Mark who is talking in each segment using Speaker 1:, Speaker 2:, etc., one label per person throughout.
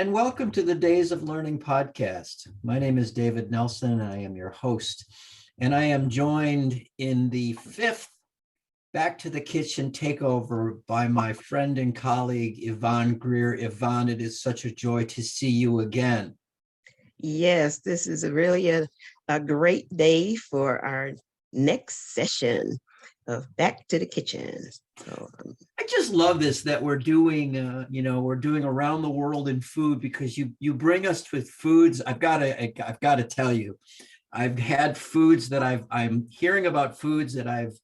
Speaker 1: and welcome to the Days of Learning podcast. My name is David Nelson, and I am your host. And I am joined in the fifth Back to the Kitchen takeover by my friend and colleague, Yvonne Greer. Yvonne, it is such a joy to see you again.
Speaker 2: Yes, this is really a great day for our next session of Back to the Kitchen. So,
Speaker 1: I just love this that we're doing, we're doing around the world in food, because you bring us with foods. I've got to tell you, I've had foods that I'm hearing about foods that I've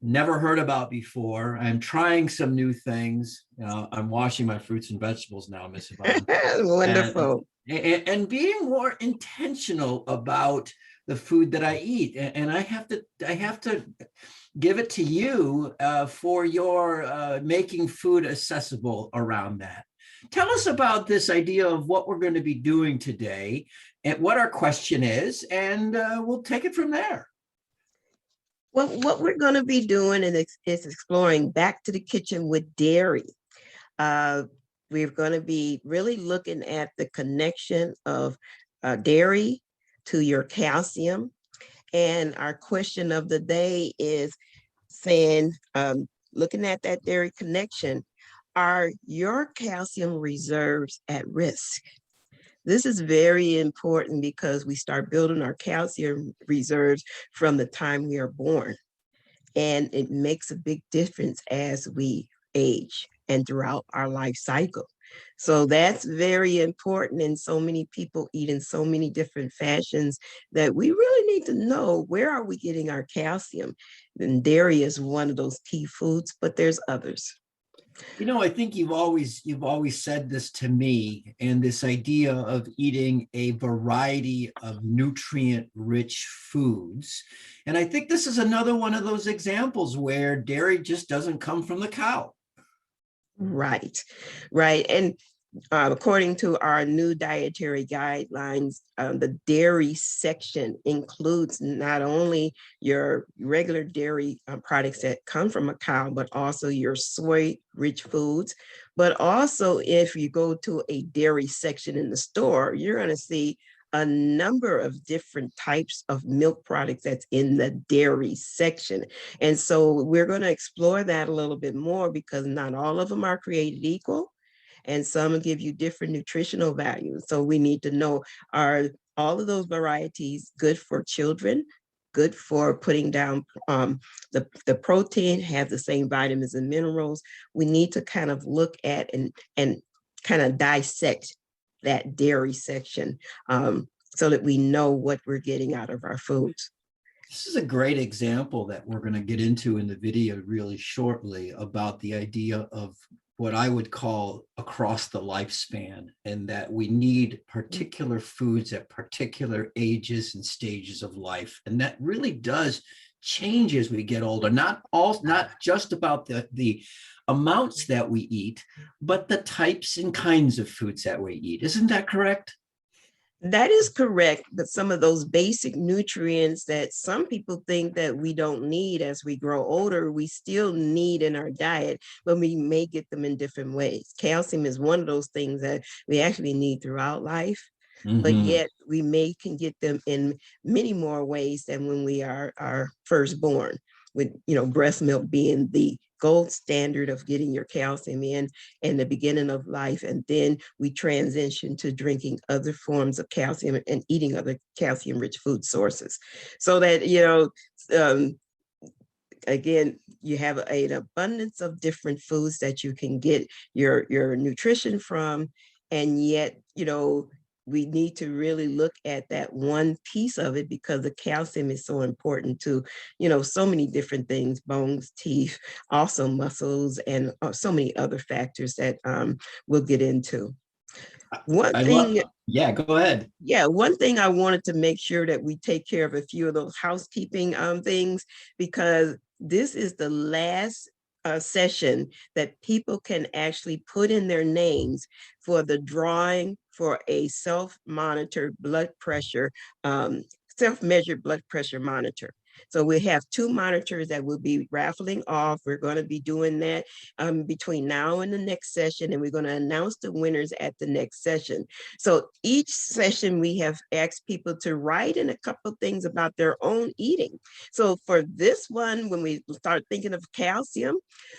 Speaker 1: never heard about before. I'm trying some new things. I'm washing my fruits and vegetables now, Miss Yvonne.
Speaker 2: wonderful.
Speaker 1: And being more intentional about the food that I eat. And I have to give it to you for your making food accessible around that. Tell us about this idea of what we're going to be doing today and what our question is, and we'll take it from there.
Speaker 2: Well, what we're going to be doing is exploring Back to the Kitchen with dairy. We're going to be really looking at the connection of dairy to your calcium. And our question of the day is saying, looking at that dairy connection, are your calcium reserves at risk? This is very important because we start building our calcium reserves from the time we are born. And it makes a big difference as we age and throughout our life cycle. So that's very important. And so many people eat in so many different fashions that we really need to know, where are we getting our calcium? And dairy is one of those key foods, but there's others.
Speaker 1: I think you've always said this to me, and this idea of eating a variety of nutrient-rich foods. And I think this is another one of those examples where dairy just doesn't come from the cow.
Speaker 2: Right. And according to our new dietary guidelines, the dairy section includes not only your regular dairy products that come from a cow, but also your soy-rich foods. But also, if you go to a dairy section in the store, you're going to see a number of different types of milk products that's in the dairy section. And so we're going to explore that a little bit more, because not all of them are created equal, and some give you different nutritional values. So we need to know, are all of those varieties good for children, good for putting down the protein, have the same vitamins and minerals? We need to kind of look at and kind of dissect that dairy section so that we know what we're getting out of our foods.
Speaker 1: This is a great example that we're going to get into in the video really shortly, about the idea of what I would call across the lifespan, and that we need particular foods at particular ages and stages of life. And that really does change as we get older, not just about the amounts that we eat, but the types and kinds of foods that we eat. Isn't that correct?
Speaker 2: That is correct, but some of those basic nutrients that some people think that we don't need as we grow older, we still need in our diet, but we may get them in different ways. Calcium is one of those things that we actually need throughout life, but yet we can get them in many more ways than when we are first born, with breast milk being the gold standard of getting your calcium in the beginning of life. And then we transition to drinking other forms of calcium and eating other calcium rich food sources. So that, again, you have an abundance of different foods that you can get your nutrition from. And yet, we need to really look at that one piece of it, because the calcium is so important to, so many different things: bones, teeth, also muscles, and so many other factors that we'll get into.
Speaker 1: Yeah, go ahead.
Speaker 2: Yeah, one thing I wanted to make sure that we take care of a few of those housekeeping things, because this is the last session that people can actually put in their names for the drawing for a self-monitored blood pressure, self-measured blood pressure monitor. So we have 2 monitors that we'll be raffling off. We're going to be doing that between now and the next session, and we're going to announce the winners at the next session. So each session we have asked people to write in a couple of things about their own eating. So for this one, when we start thinking of calcium,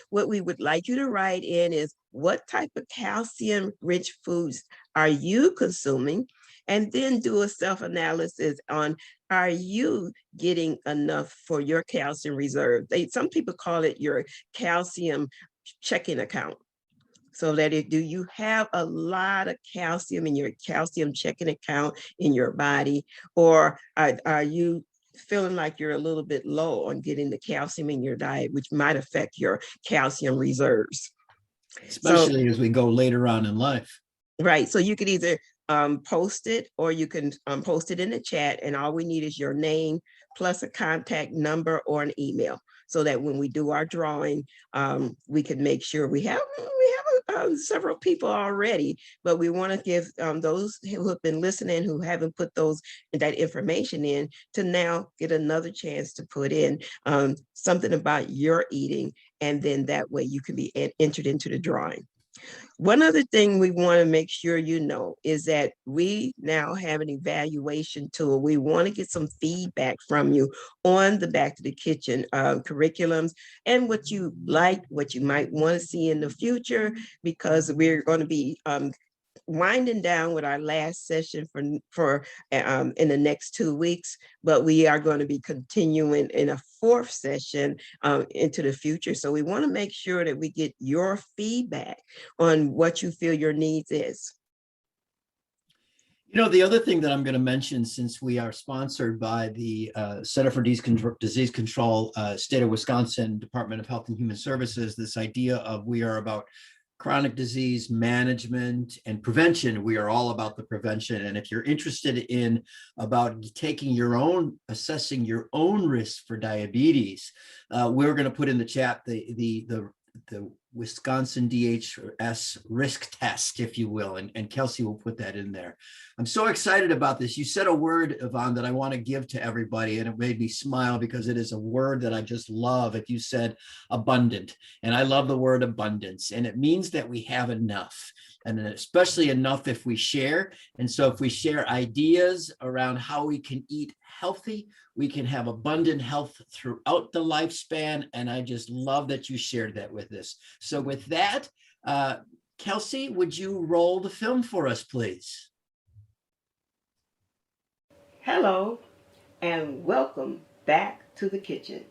Speaker 2: what we would like you to write in is what type of calcium-rich foods are you consuming? And then do a self-analysis on, are you getting enough for your calcium reserve? Some people call it your calcium checking account. So that do you have a lot of calcium in your calcium checking account in your body, or are you feeling like you're a little bit low on getting the calcium in your diet, which might affect your calcium reserves?
Speaker 1: Especially as we go later on in life.
Speaker 2: Right. So you could either post it, or you can post it in the chat, and all we need is your name plus a contact number or an email, so that when we do our drawing, we can make sure we have several people already, but we want to give those who have been listening, who haven't put that information in, to now get another chance to put in something about your eating, and then that way you can be entered into the drawing. One other thing we want to make sure you know is that we now have an evaluation tool. We want to get some feedback from you on the Back to the Kitchen curriculums, and what you like, what you might want to see in the future, because we're going to be winding down with our last session for in the next 2 weeks, but we are going to be continuing in a 4th session into the future. So we want to make sure that we get your feedback on what you feel your needs is.
Speaker 1: You know, the other thing that I'm going to mention, since we are sponsored by the Center for Disease Control, State of Wisconsin, Department of Health and Human Services, this idea of we are about chronic disease management and prevention. We are all about the prevention. And if you're interested in about assessing your own risk for diabetes, we're going to put in the chat the Wisconsin DHS risk test, if you will, and Kelsey will put that in there. I'm so excited about this. You said a word, Yvonne, that I want to give to everybody, and it made me smile because it is a word that I just love. If you said abundant, and I love the word abundance, and it means that we have enough, and especially enough if we share. And so if we share ideas around how we can eat healthy, we can have abundant health throughout the lifespan. And I just love that you shared that with us. So with that, Kelsey, would you roll the film for us, please?
Speaker 2: Hello, and welcome back to the kitchen.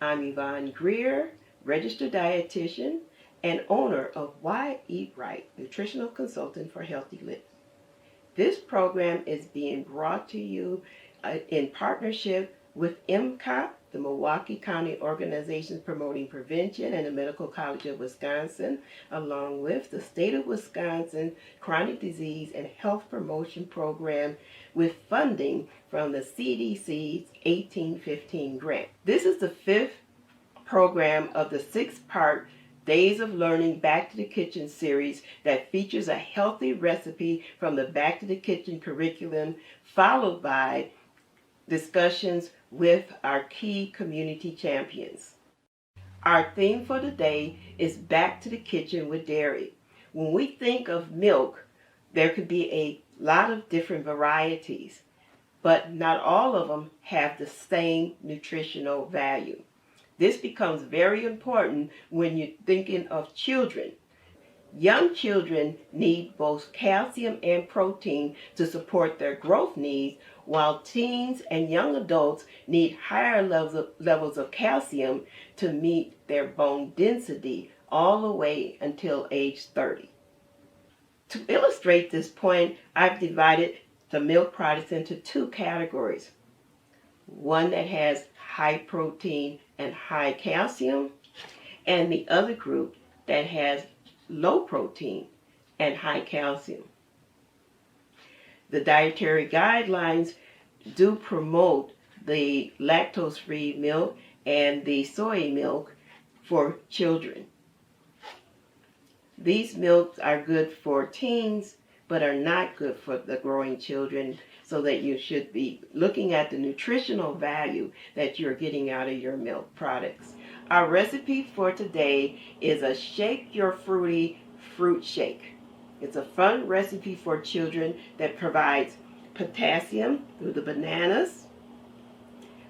Speaker 2: I'm Yvonne Greer, registered dietitian and owner of Why Eat Right, nutritional consultant for healthy living. This program is being brought to you in partnership with MCOP, the Milwaukee County Organization Promoting Prevention, and the Medical College of Wisconsin, along with the State of Wisconsin Chronic Disease and Health Promotion Program, with funding from the CDC's 1815 grant. This is the 5th program of the 6-part Days of Learning Back to the Kitchen series that features a healthy recipe from the Back to the Kitchen curriculum, followed by discussions with our key community champions. Our theme for the day is Back to the Kitchen with Dairy. When we think of milk, there could be a lot of different varieties, but not all of them have the same nutritional value. This becomes very important when you're thinking of children. Young children need both calcium and protein to support their growth needs, while teens and young adults need higher levels of calcium to meet their bone density all the way until age 30. To illustrate this point, I've divided the milk products into 2 categories. One that has high protein and high calcium, and the other group that has low protein and high calcium. The dietary guidelines do promote the lactose-free milk and the soy milk for children. These milks are good for teens, but are not good for the growing children, so that you should be looking at the nutritional value that you're getting out of your milk products. Our recipe for today is a Shake Your Fruity fruit shake. It's a fun recipe for children that provides potassium through the bananas,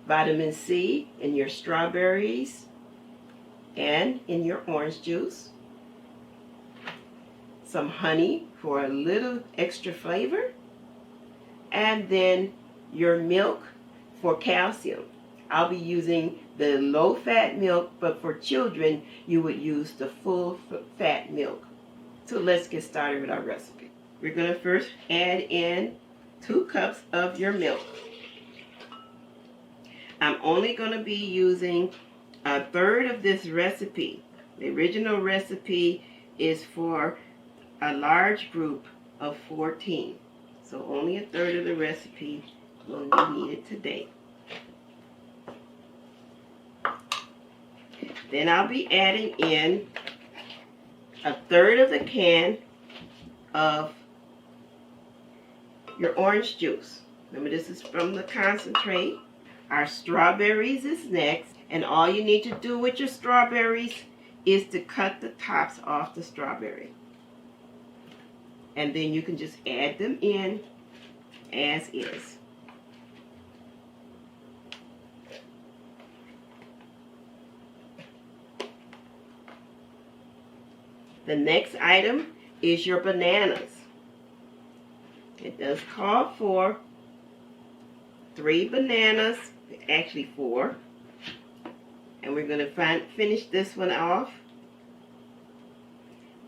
Speaker 2: vitamin C in your strawberries and in your orange juice, some honey for a little extra flavor, and then your milk for calcium. I'll be using the low-fat milk, but for children, you would use the full-fat milk. So let's get started with our recipe. We're going to first add in 2 cups of your milk. I'm only going to be using 1/3 of this recipe. The original recipe is for a large group of 14. So only 1/3 of the recipe will be needed today. Then I'll be adding in 1/3 of the can of your orange juice. Remember, this is from the concentrate. Our strawberries is next, and all you need to do with your strawberries is to cut the tops off the strawberry. And then you can just add them in as is. The next item is your bananas. It does call for 3 bananas, actually 4. And we're going to finish this one off.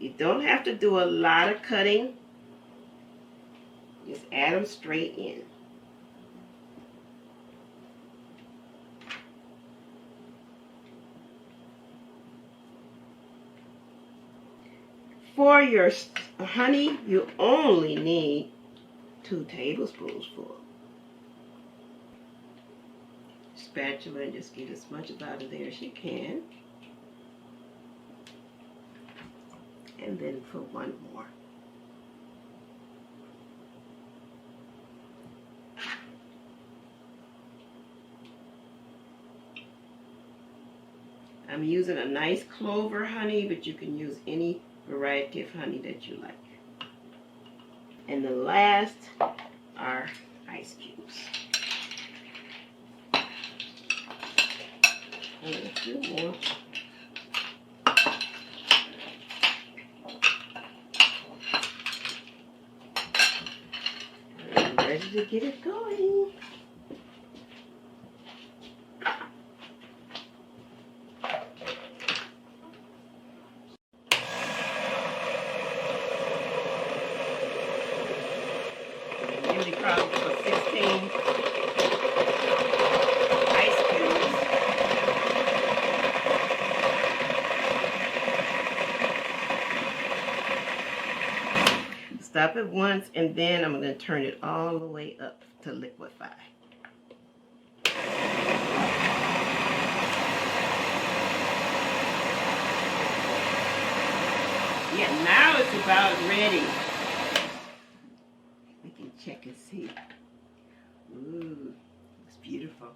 Speaker 2: You don't have to do a lot of cutting. Just add them straight in. For your honey, you only need 2 tablespoons full. Spatula and just get as much out of there as you can. And then put 1 more. I'm using a nice clover honey, but you can use any variety of honey that you like. And the last are ice cubes. And a few more. I'm ready to get it going. Usually probably for 16 ice cubes. Stop it once, and then I'm going to turn it all the way up to liquefy. Yeah, now it's about ready. We can check and see. Ooh, it's beautiful.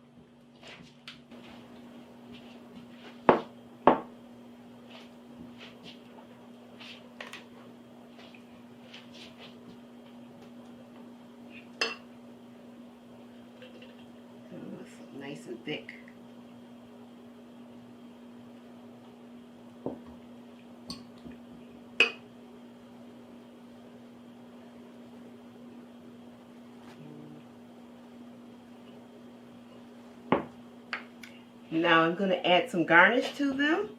Speaker 2: Nice and thick. Now I'm going to add some garnish to them.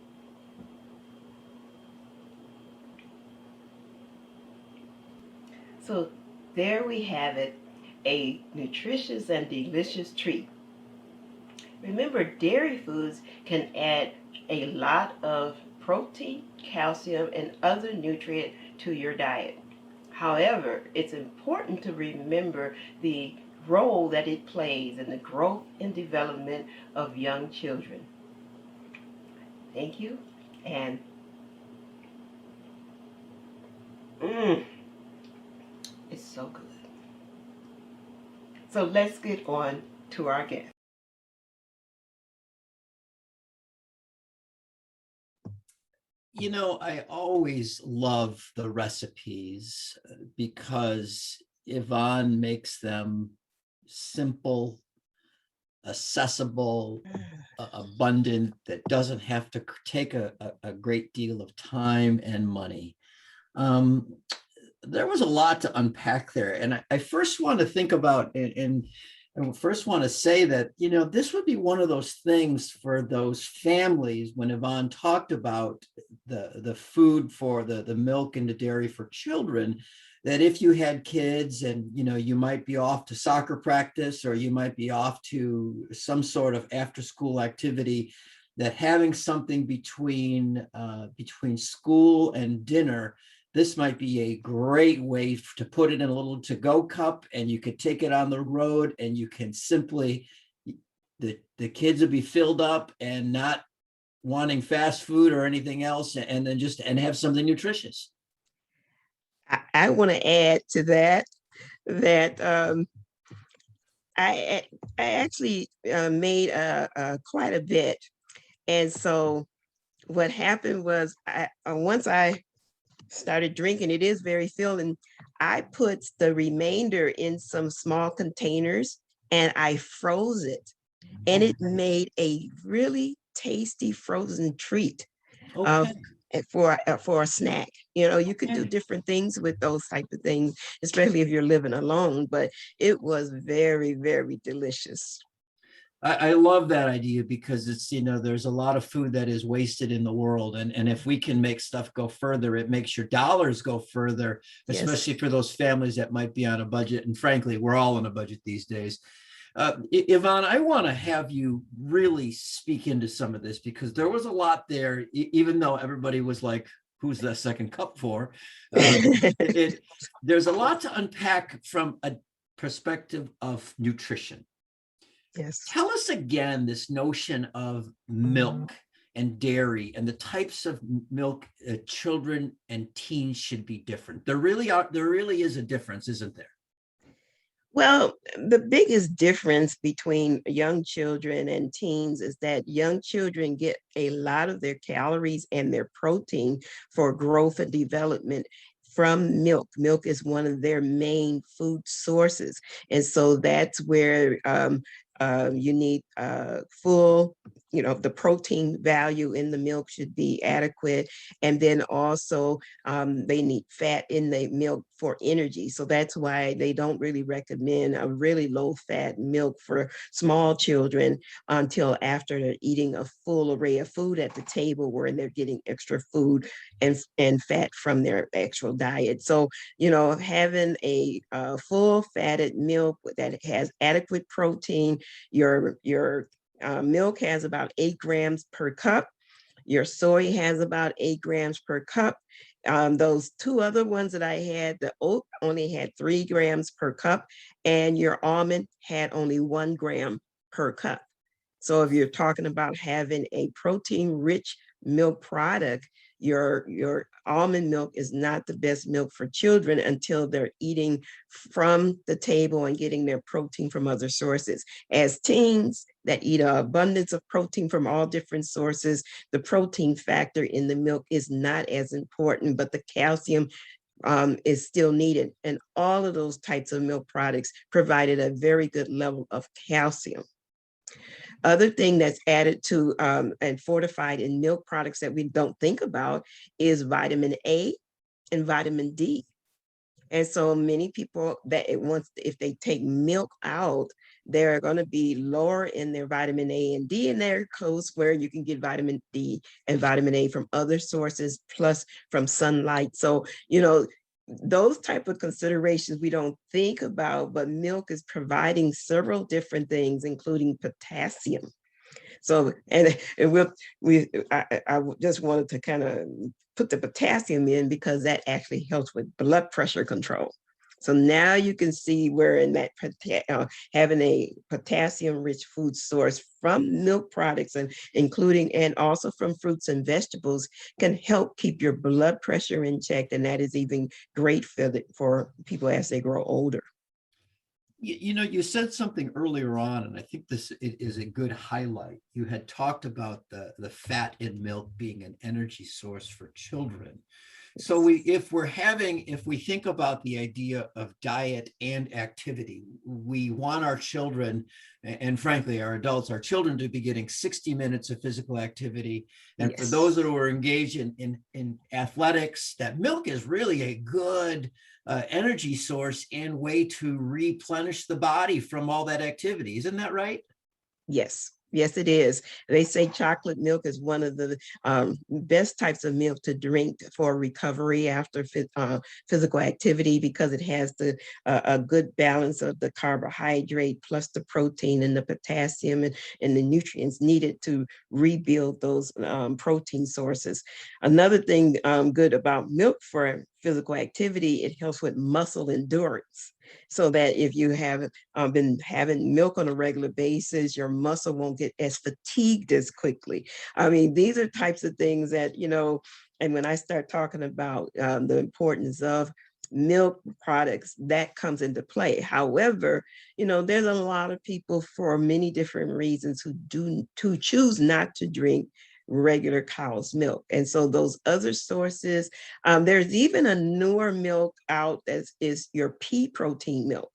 Speaker 2: So there we have it, a nutritious and delicious treat. Remember, dairy foods can add a lot of protein, calcium, and other nutrients to your diet. However, it's important to remember the role that it plays in the growth and development of young children. Thank you, and so good. So let's get on to our guest.
Speaker 1: You know, I always love the recipes because Yvonne makes them simple, accessible, abundant, that doesn't have to take a great deal of time and money. Um, there was a lot to unpack there. And I first want to think about and first want to say that, you know, this would be one of those things for those families when Yvonne talked about the food for the milk and the dairy for children, that if you had kids and, you know, you might be off to soccer practice or you might be off to some sort of after school activity, that having something between school and dinner, this might be a great way to put it in a little to-go cup, and you could take it on the road and you can simply, the kids will be filled up and not wanting fast food or anything else, and then just have something nutritious.
Speaker 2: I want to add to that I actually made quite a bit. And so what happened was once I started drinking, it is very filling. I put the remainder in some small containers and I froze it. And it made a really tasty frozen treat
Speaker 1: Okay.
Speaker 2: for a snack. You know, you could do different things with those type of things, especially if you're living alone, but it was very, very delicious.
Speaker 1: I love that idea because it's, you know, there's a lot of food that is wasted in the world. And if we can make stuff go further, it makes your dollars go further,
Speaker 2: Yes.
Speaker 1: especially for those families that might be on a budget. And frankly, we're all on a budget these days. Yvonne, I want to have you really speak into some of this because there was a lot there, even though everybody was like, who's that second cup for? There's a lot to unpack from a perspective of nutrition.
Speaker 2: Yes.
Speaker 1: Tell us again this notion of milk and dairy and the types of milk children and teens should be different. There really is a difference, isn't there?
Speaker 2: Well, the biggest difference between young children and teens is that young children get a lot of their calories and their protein for growth and development from milk. Milk is one of their main food sources. And so that's where you need full, you know, the protein value in the milk should be adequate. And then also they need fat in the milk for energy. So that's why they don't really recommend a really low fat milk for small children until after they're eating a full array of food at the table where they're getting extra food and fat from their actual diet. So, you know, having a full fatted milk that has adequate protein, your milk has about 8 grams per cup. Your soy has about 8 grams per cup. Those two other ones that I had, the oat only had 3 grams per cup, and your almond had only 1 gram per cup. So if you're talking about having a protein-rich milk product, your almond milk is not the best milk for children until they're eating from the table and getting their protein from other sources. As teens that eat an abundance of protein from all different sources, the protein factor in the milk is not as important, but the calcium is still needed. And all of those types of milk products provided a very good level of calcium. Other thing that's added to and fortified in milk products that we don't think about is vitamin A and vitamin D. And so many people that if they take milk out, they're going to be lower in their vitamin A and D, and they're close where you can get vitamin D and vitamin A from other sources, plus from sunlight. So, you know, those type of considerations we don't think about, but milk is providing several different things, including potassium. So, I just wanted to kind of put the potassium in because that actually helps with blood pressure control. So now you can see where in that having a potassium-rich food source from milk products and including and also from fruits and vegetables can help keep your blood pressure in check. And that is even great for people as they grow older.
Speaker 1: You know, you said something earlier on, and I think this is a good highlight. You had talked about the fat in milk being an energy source for children. So if we think about the idea of diet and activity, we want our children, and frankly, our adults, our children to be getting 60 minutes of physical activity. And for those that are engaged in athletics, that milk is really a good energy source and way to replenish the body from all that activity. Isn't that right?
Speaker 2: Yes. Yes, it is. They say chocolate milk is one of the best types of milk to drink for recovery after physical activity because it has a good balance of the carbohydrate plus the protein and the potassium and the nutrients needed to rebuild those protein sources. Another thing good about milk for physical activity, it helps with muscle endurance. So that if you have been having milk on a regular basis, your muscle won't get as fatigued as quickly. I mean, these are types of things that, and when I start talking about the importance of milk products, that comes into play. However, there's a lot of people for many different reasons who choose not to drink regular cow's milk. And so those other sources, there's even a newer milk out that is your pea protein milk.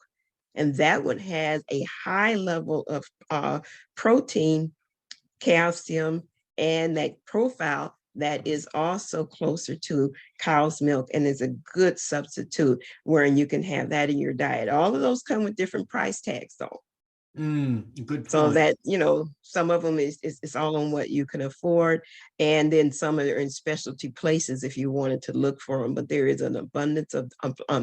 Speaker 2: And that one has a high level of protein, calcium, and that profile that is also closer to cow's milk and is a good substitute where you can have that in your diet. All of those come with different price tags though.
Speaker 1: Good point.
Speaker 2: So that, some of them is all on what you can afford. And then some are in specialty places if you wanted to look for them, but there is an abundance of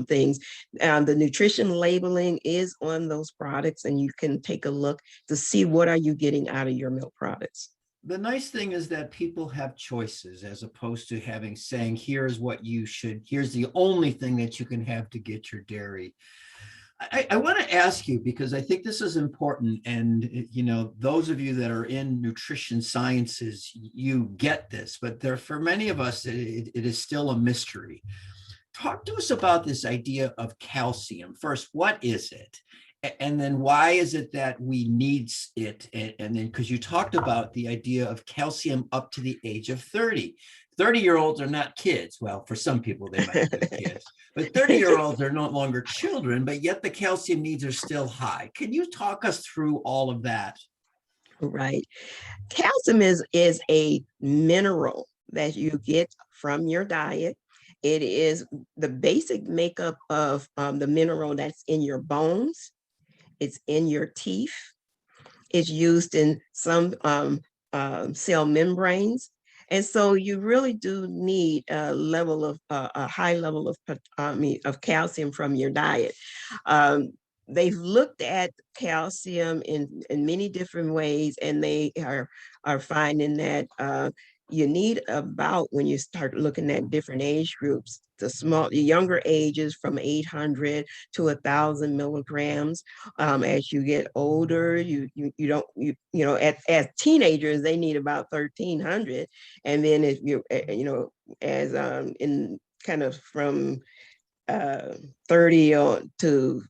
Speaker 2: things. The nutrition labeling is on those products and you can take a look to see what are you getting out of your milk products.
Speaker 1: The nice thing is that people have choices as opposed to saying, here's the only thing that you can have to get your dairy. I want to ask you, because I think this is important, and those of you that are in nutrition sciences, you get this, but for many of us, it is still a mystery. Talk to us about this idea of calcium. First, what is it? And then why is it that we need it? And then, because you talked about the idea of calcium up to the age of 30. 30-year-olds are not kids. Well, for some people, they might be kids, but 30-year-olds are no longer children, but yet the calcium needs are still high. Can you talk us through all of that?
Speaker 2: Right. Calcium is a mineral that you get from your diet. It is the basic makeup of the mineral that's in your bones. It's in your teeth. It's used in some cell membranes. And so you really do need a high level of calcium from your diet. They've looked at calcium in many different ways, and they are finding that you need about, when you start looking at different age groups, the younger ages from 800 to 1,000 milligrams. As you get older, as teenagers, they need about 1,300. And then if as in kind of from 30 to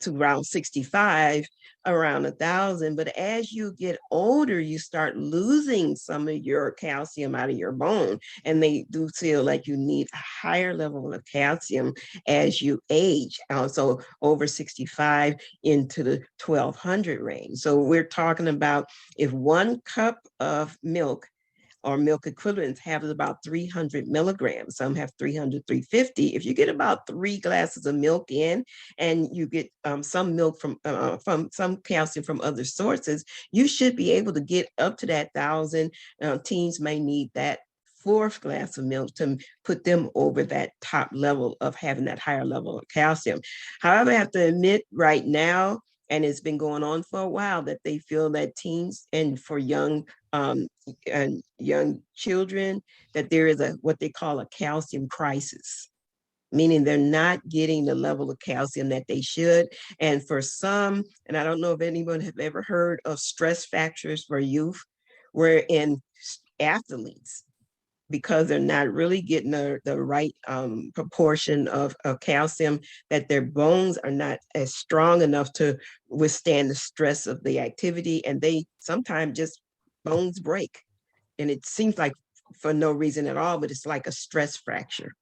Speaker 2: around 65, around 1,000. But as you get older, you start losing some of your calcium out of your bone. And they do feel like you need a higher level of calcium as you age. So over 65 into the 1,200 range. So we're talking about if 1 cup of milk or milk equivalents have about 300 milligrams. Some have 300, 350. If you get about 3 glasses of milk in and you get some milk from some calcium from other sources, you should be able to get up to that 1,000. Teens may need that 4th glass of milk to put them over that top level of having that higher level of calcium. However, I have to admit right now, and it's been going on for a while, that they feel that teens and for young children, that there is what they call a calcium crisis. meaning they're not getting the level of calcium that they should. And for some, and I don't know if anyone have ever heard of stress fractures for youth, wherein athletes, because they're not really getting the right proportion of calcium, that their bones are not as strong enough to withstand the stress of the activity. And they sometimes just bones break. And it seems like for no reason at all, but it's like a stress fracture.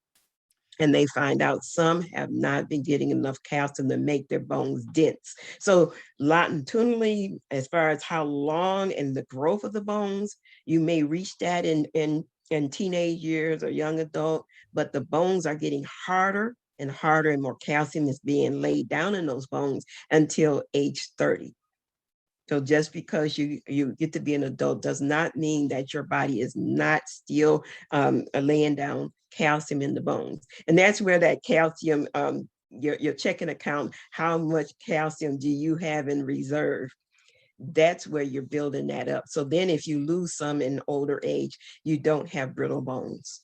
Speaker 2: And they find out some have not been getting enough calcium to make their bones dense. So longitudinally, as far as how long and the growth of the bones, you may reach that in teenage years or young adult, but the bones are getting harder and harder, and more calcium is being laid down in those bones until age 30. So just because you get to be an adult does not mean that your body is not still laying down calcium in the bones. And that's where that calcium, your checking account, how much calcium do you have in reserve? That's where you're building that up. So then if you lose some in older age, you don't have brittle bones.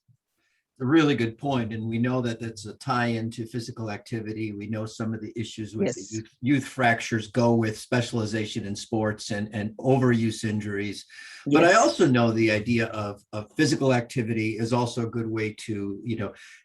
Speaker 1: A really good point. And we know that that's a tie into physical activity. We know some of the issues with
Speaker 2: Yes.
Speaker 1: the youth fractures go with specialization in sports and overuse injuries. But I
Speaker 2: Yes.
Speaker 1: also know the idea of physical activity is also a good way to,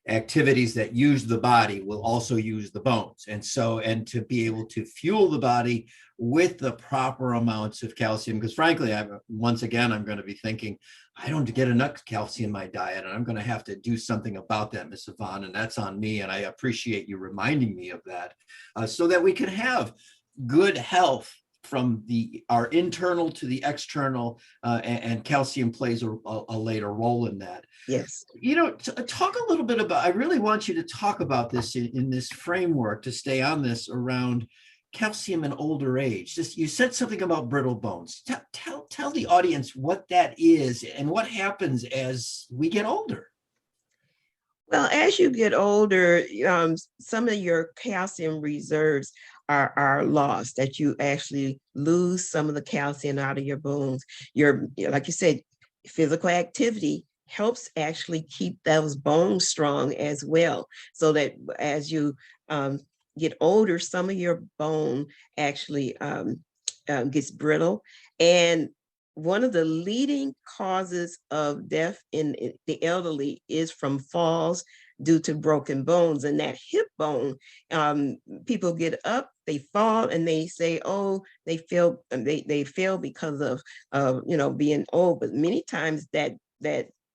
Speaker 1: activities that use the body will also use the bones. And to be able to fuel the body with the proper amounts of calcium, because frankly, once again, I'm going to be thinking, I don't get enough calcium in my diet, and I'm going to have to do something about that, Ms. Yvonne, and that's on me. And I appreciate you reminding me of that, so that we can have good health from our internal to the external, and calcium plays a later role in that.
Speaker 2: Yes.
Speaker 1: Talk a little bit about, I really want you to talk about this in this framework, to stay on this around calcium in older age. You said something about brittle bones. Tell the audience what that is and what happens as we get older.
Speaker 2: Well, as you get older, some of your calcium reserves are lost, that you actually lose some of the calcium out of your bones. Like you said, physical activity helps actually keep those bones strong as well. So that as you get older, some of your bone actually gets brittle. And one of the leading causes of death in the elderly is from falls due to broken bones. And that hip bone, people get up, they fall, and they say, oh, they feel because of being old. But many times that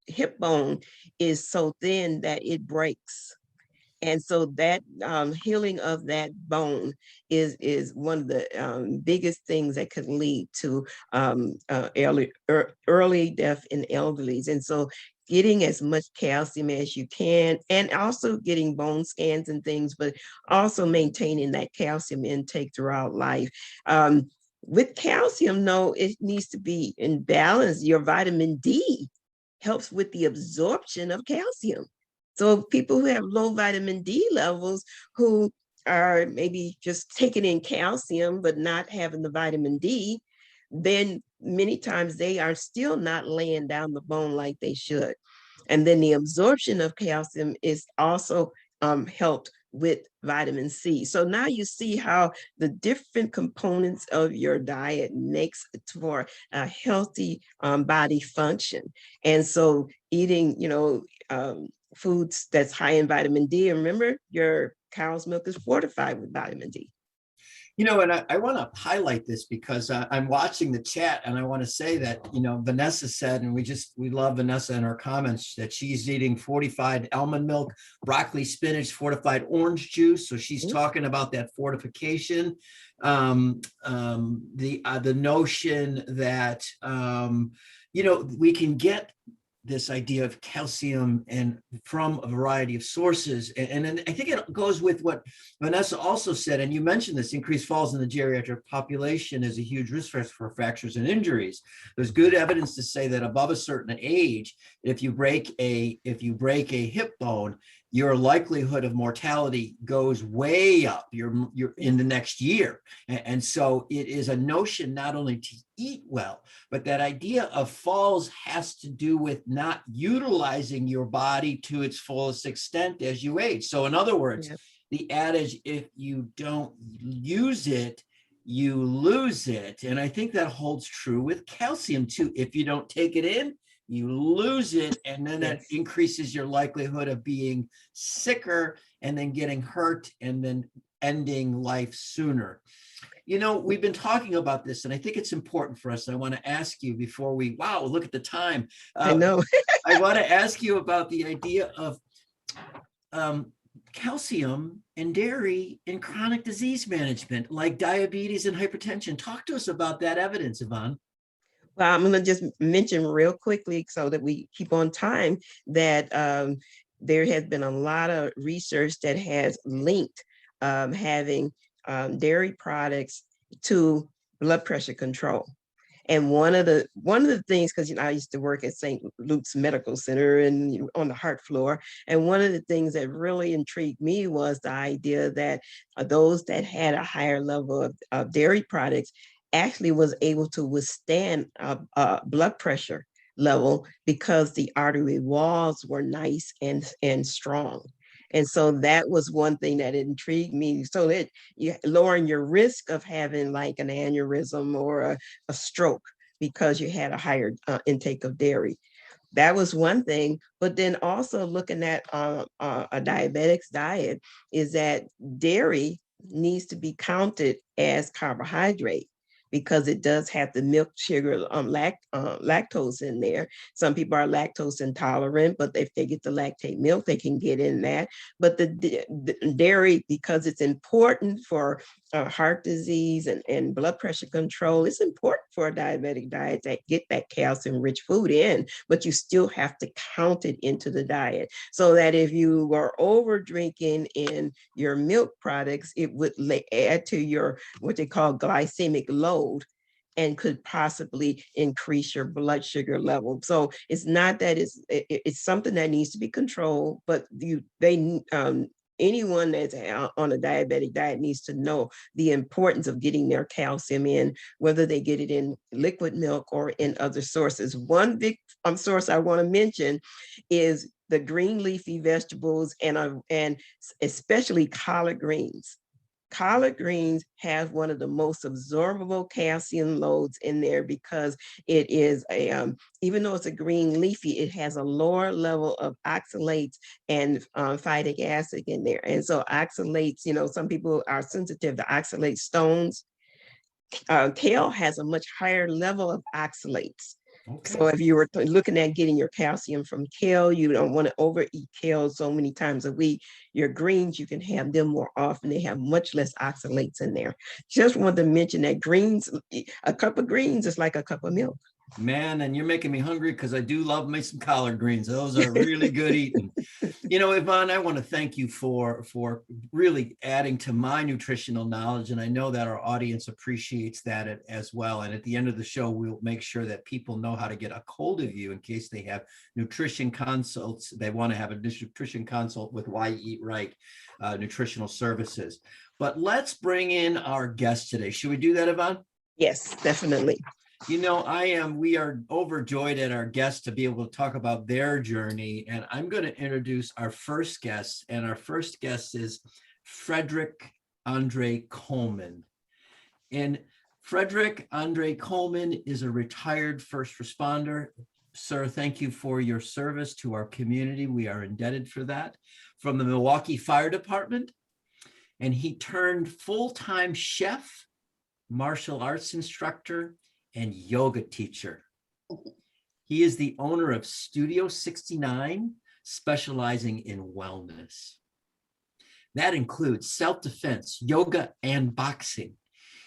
Speaker 2: hip bone is so thin that it breaks. And so that healing of that bone is one of the biggest things that could lead to early death in elderlies. And so getting as much calcium as you can, and also getting bone scans and things, but also maintaining that calcium intake throughout life. With calcium, no, it needs to be in balance. Your vitamin D helps with the absorption of calcium. So people who have low vitamin D levels, who are maybe just taking in calcium but not having the vitamin D, then many times they are still not laying down the bone like they should. And then the absorption of calcium is also helped with vitamin C. So now you see how the different components of your diet makes it for a healthy body function. And so eating, foods that's high in vitamin D. And remember, your cow's milk is fortified with vitamin D.
Speaker 1: And I want to highlight this because I'm watching the chat, and I want to say that, Vanessa said, and we love Vanessa in her comments, that she's eating fortified almond milk, broccoli, spinach, fortified orange juice. So she's talking about that fortification. The notion that, we can get this idea of calcium and from a variety of sources. And I think it goes with what Vanessa also said, and you mentioned this, increased falls in the geriatric population is a huge risk for fractures and injuries. There's good evidence to say that above a certain age, if you break a hip bone, your likelihood of mortality goes way up. You're in the next year. And so it is a notion not only to eat well, but that idea of falls has to do with not utilizing your body to its fullest extent as you age. So in other words, the adage, if you don't use it, you lose it. And I think that holds true with calcium too. If you don't take it in, you lose it, and then that increases your likelihood of being sicker and then getting hurt and then ending life sooner. You know, we've been talking about this, and I think it's important for us. I want to ask you before we, wow, look at the time.
Speaker 2: I know.
Speaker 1: I want to ask you about the idea of calcium and dairy in chronic disease management, like diabetes and hypertension. Talk to us about that evidence, Yvonne.
Speaker 2: Well, I'm going to just mention real quickly so that we keep on time that there has been a lot of research that has linked having dairy products to blood pressure control. And one of the things, because I used to work at St. Luke's Medical Center and on the heart floor, and one of the things that really intrigued me was the idea that those that had a higher level of dairy products actually was able to withstand blood pressure level because the artery walls were nice and strong. And so that was one thing that intrigued me. So that you lowering your risk of having like an aneurysm or a stroke because you had a higher intake of dairy. That was one thing. But then also looking at a diabetic's diet is that dairy needs to be counted as carbohydrate, because it does have the milk, sugar, lactose in there. Some people are lactose intolerant, but if they get the lactate milk, they can get in that. But the dairy, because it's important for heart disease and blood pressure control, it's important for a diabetic diet to get that calcium-rich food in, but you still have to count it into the diet. So that if you were over drinking in your milk products, it would add to your, what they call glycemic load, and could possibly increase your blood sugar level. So it's not that it's something that needs to be controlled, but anyone that's on a diabetic diet needs to know the importance of getting their calcium in, whether they get it in liquid milk or in other sources. One big source I want to mention is the green leafy vegetables and especially collard greens. Collard greens have one of the most absorbable calcium loads in there because it is even though it's a green leafy, it has a lower level of oxalates and phytic acid in there. And so oxalates, some people are sensitive to oxalate stones. Kale has a much higher level of oxalates. Okay. So if you were looking at getting your calcium from kale, you don't want to overeat kale so many times a week. Your greens, you can have them more often. They have much less oxalates in there. Just wanted to mention that greens, a cup of greens is like a cup of milk.
Speaker 1: Man, and you're making me hungry because I do love me some collard greens. Those are really good eating. Yvonne, I want to thank you for really adding to my nutritional knowledge. And I know that our audience appreciates that as well. And at the end of the show, we'll make sure that people know how to get a hold of you in case they have nutrition consults. They want to have a nutrition consult with Why Eat Right Nutritional Services. But let's bring in our guest today. Should we do that, Yvonne?
Speaker 2: Yes, definitely.
Speaker 1: We are overjoyed at our guests to be able to talk about their journey. And I'm going to introduce our first guest. And our first guest is Frederick Andre Coleman. And Frederick Andre Coleman is a retired first responder. Sir, thank you for your service to our community. We are indebted for that. From the Milwaukee Fire Department. And he turned full-time chef, martial arts instructor, and yoga teacher. He is the owner of Studio 69, specializing in wellness. That includes self-defense, yoga, and boxing.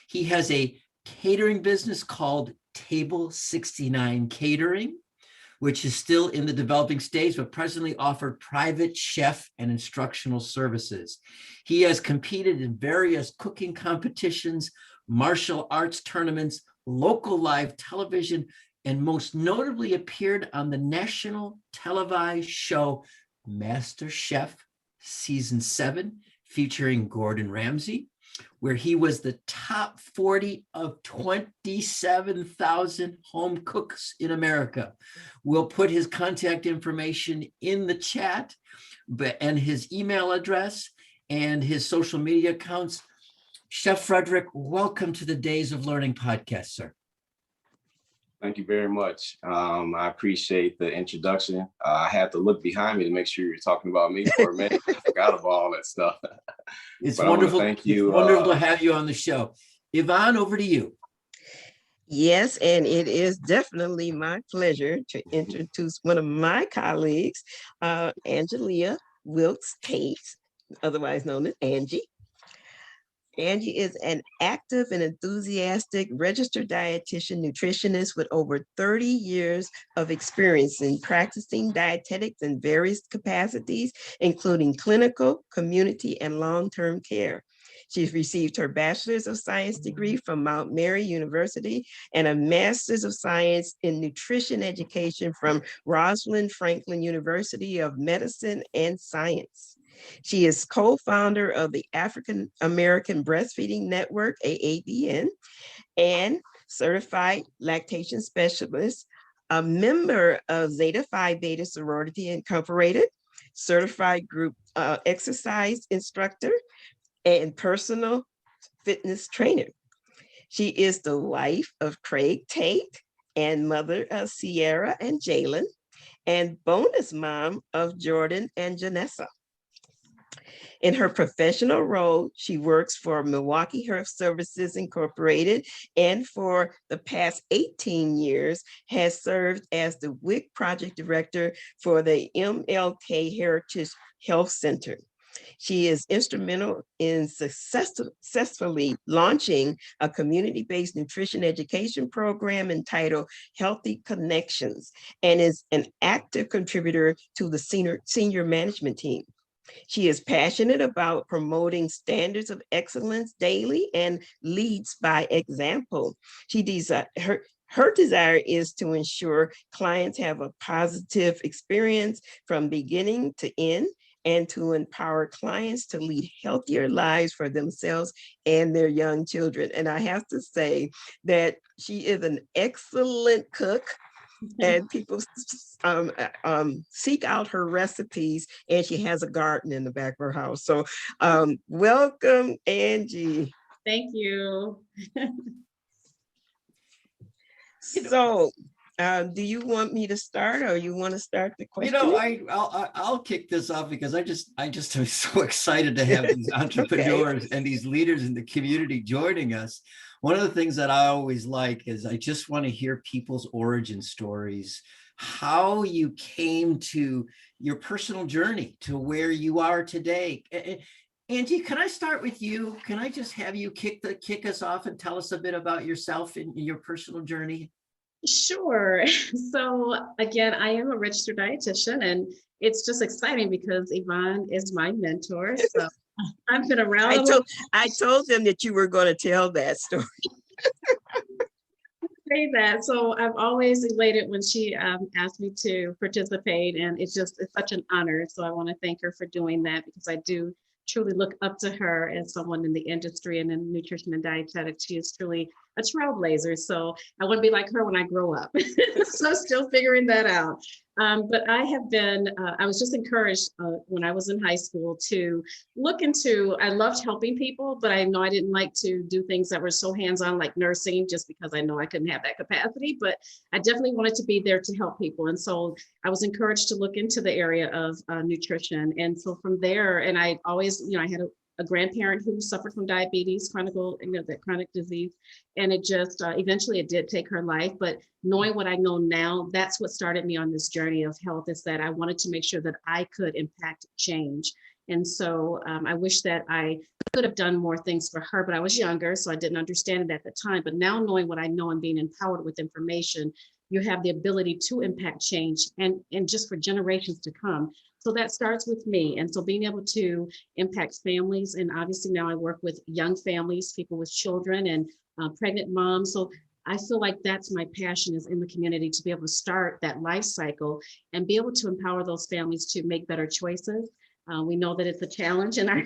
Speaker 1: He has a catering business called Table 69 Catering, which is still in the developing stage, but presently offered private chef and instructional services. He has competed in various cooking competitions, martial arts tournaments, local live television, and most notably appeared on the national televised show Master Chef season 7, featuring Gordon Ramsay, where he was the top 40 of 27,000 home cooks in America. We'll put his contact information in the chat, and his email address and his social media accounts. Chef Frederick, welcome to the Days of Learning podcast, sir.
Speaker 3: Thank you very much. I appreciate the introduction. I had to look behind me to make sure you're talking about me for a minute. I forgot about all that stuff.
Speaker 1: It's wonderful. Thank you. It's wonderful to have you on the show. Yvonne, over to you.
Speaker 2: Yes, and it is definitely my pleasure to introduce one of my colleagues, Angelia Wilks-Tate, otherwise known as Angie. Angie is an active and enthusiastic registered dietitian nutritionist with over 30 years of experience in practicing dietetics in various capacities, including clinical, community, and long-term care. She's received her Bachelor's of Science degree from Mount Mary University and a Master's of Science in Nutrition Education from Rosalind Franklin University of Medicine and Science. She is co-founder of the African American Breastfeeding Network, AABN, and certified lactation specialist, a member of Zeta Phi Beta Sorority Incorporated, certified group exercise instructor, and personal fitness trainer. She is the wife of Craig Tate and mother of Sierra and Jalen, and bonus mom of Jordan and Janessa. In her professional role, she works for Milwaukee Health Services Incorporated, and for the past 18 years has served as the WIC project director for the MLK Heritage Health Center. She is instrumental in successfully launching a community-based nutrition education program entitled Healthy Connections, and is an active contributor to the senior management team. She is passionate about promoting standards of excellence daily and leads by example. Her desire is to ensure clients have a positive experience from beginning to end, and to empower clients to lead healthier lives for themselves and their young children. And I have to say that she is an excellent cook, and people seek out her recipes, and she has a garden in the back of her house. So welcome, Angie.
Speaker 4: Thank you.
Speaker 2: So do you want me to start, or you want to start the question?
Speaker 1: I'll kick this off because I just am so excited to have these entrepreneurs and these leaders in the community joining us. One of the things that I always like is I just want to hear people's origin stories, how you came to your personal journey to where you are today. Angie, can I start with you? Can I just have you kick us off and tell us a bit about yourself and your personal journey?
Speaker 4: Sure. So again, I am a registered dietitian, and it's just exciting because Yvonne is my mentor. So I've been around.
Speaker 2: I told them that you were going to tell that story.
Speaker 4: Say that. So I've always elated when she asked me to participate, and it's such an honor. So I want to thank her for doing that, because I do truly look up to her as someone in the industry and in nutrition and dietetics. She is truly a trailblazer. So I want to be like her when I grow up. So still figuring that out. But I have been, I was just encouraged when I was in high school to look into, I loved helping people, but I know I didn't like to do things that were so hands-on like nursing, just because I know I couldn't have that capacity, but I definitely wanted to be there to help people. And so I was encouraged to look into the area of nutrition. And so from there, and I always, I had a grandparent who suffered from diabetes, that chronic disease. And it just, eventually it did take her life, but knowing what I know now, that's what started me on this journey of health, is that I wanted to make sure that I could impact change. And so I wish that I could have done more things for her, but I was younger, so I didn't understand it at the time. But now knowing what I know and being empowered with information, you have the ability to impact change and just for generations to come. So that starts with me. And so being able to impact families, and obviously now I work with young families, people with children and pregnant moms. So I feel like that's my passion, is in the community, to be able to start that life cycle and be able to empower those families to make better choices. We know that it's a challenge in our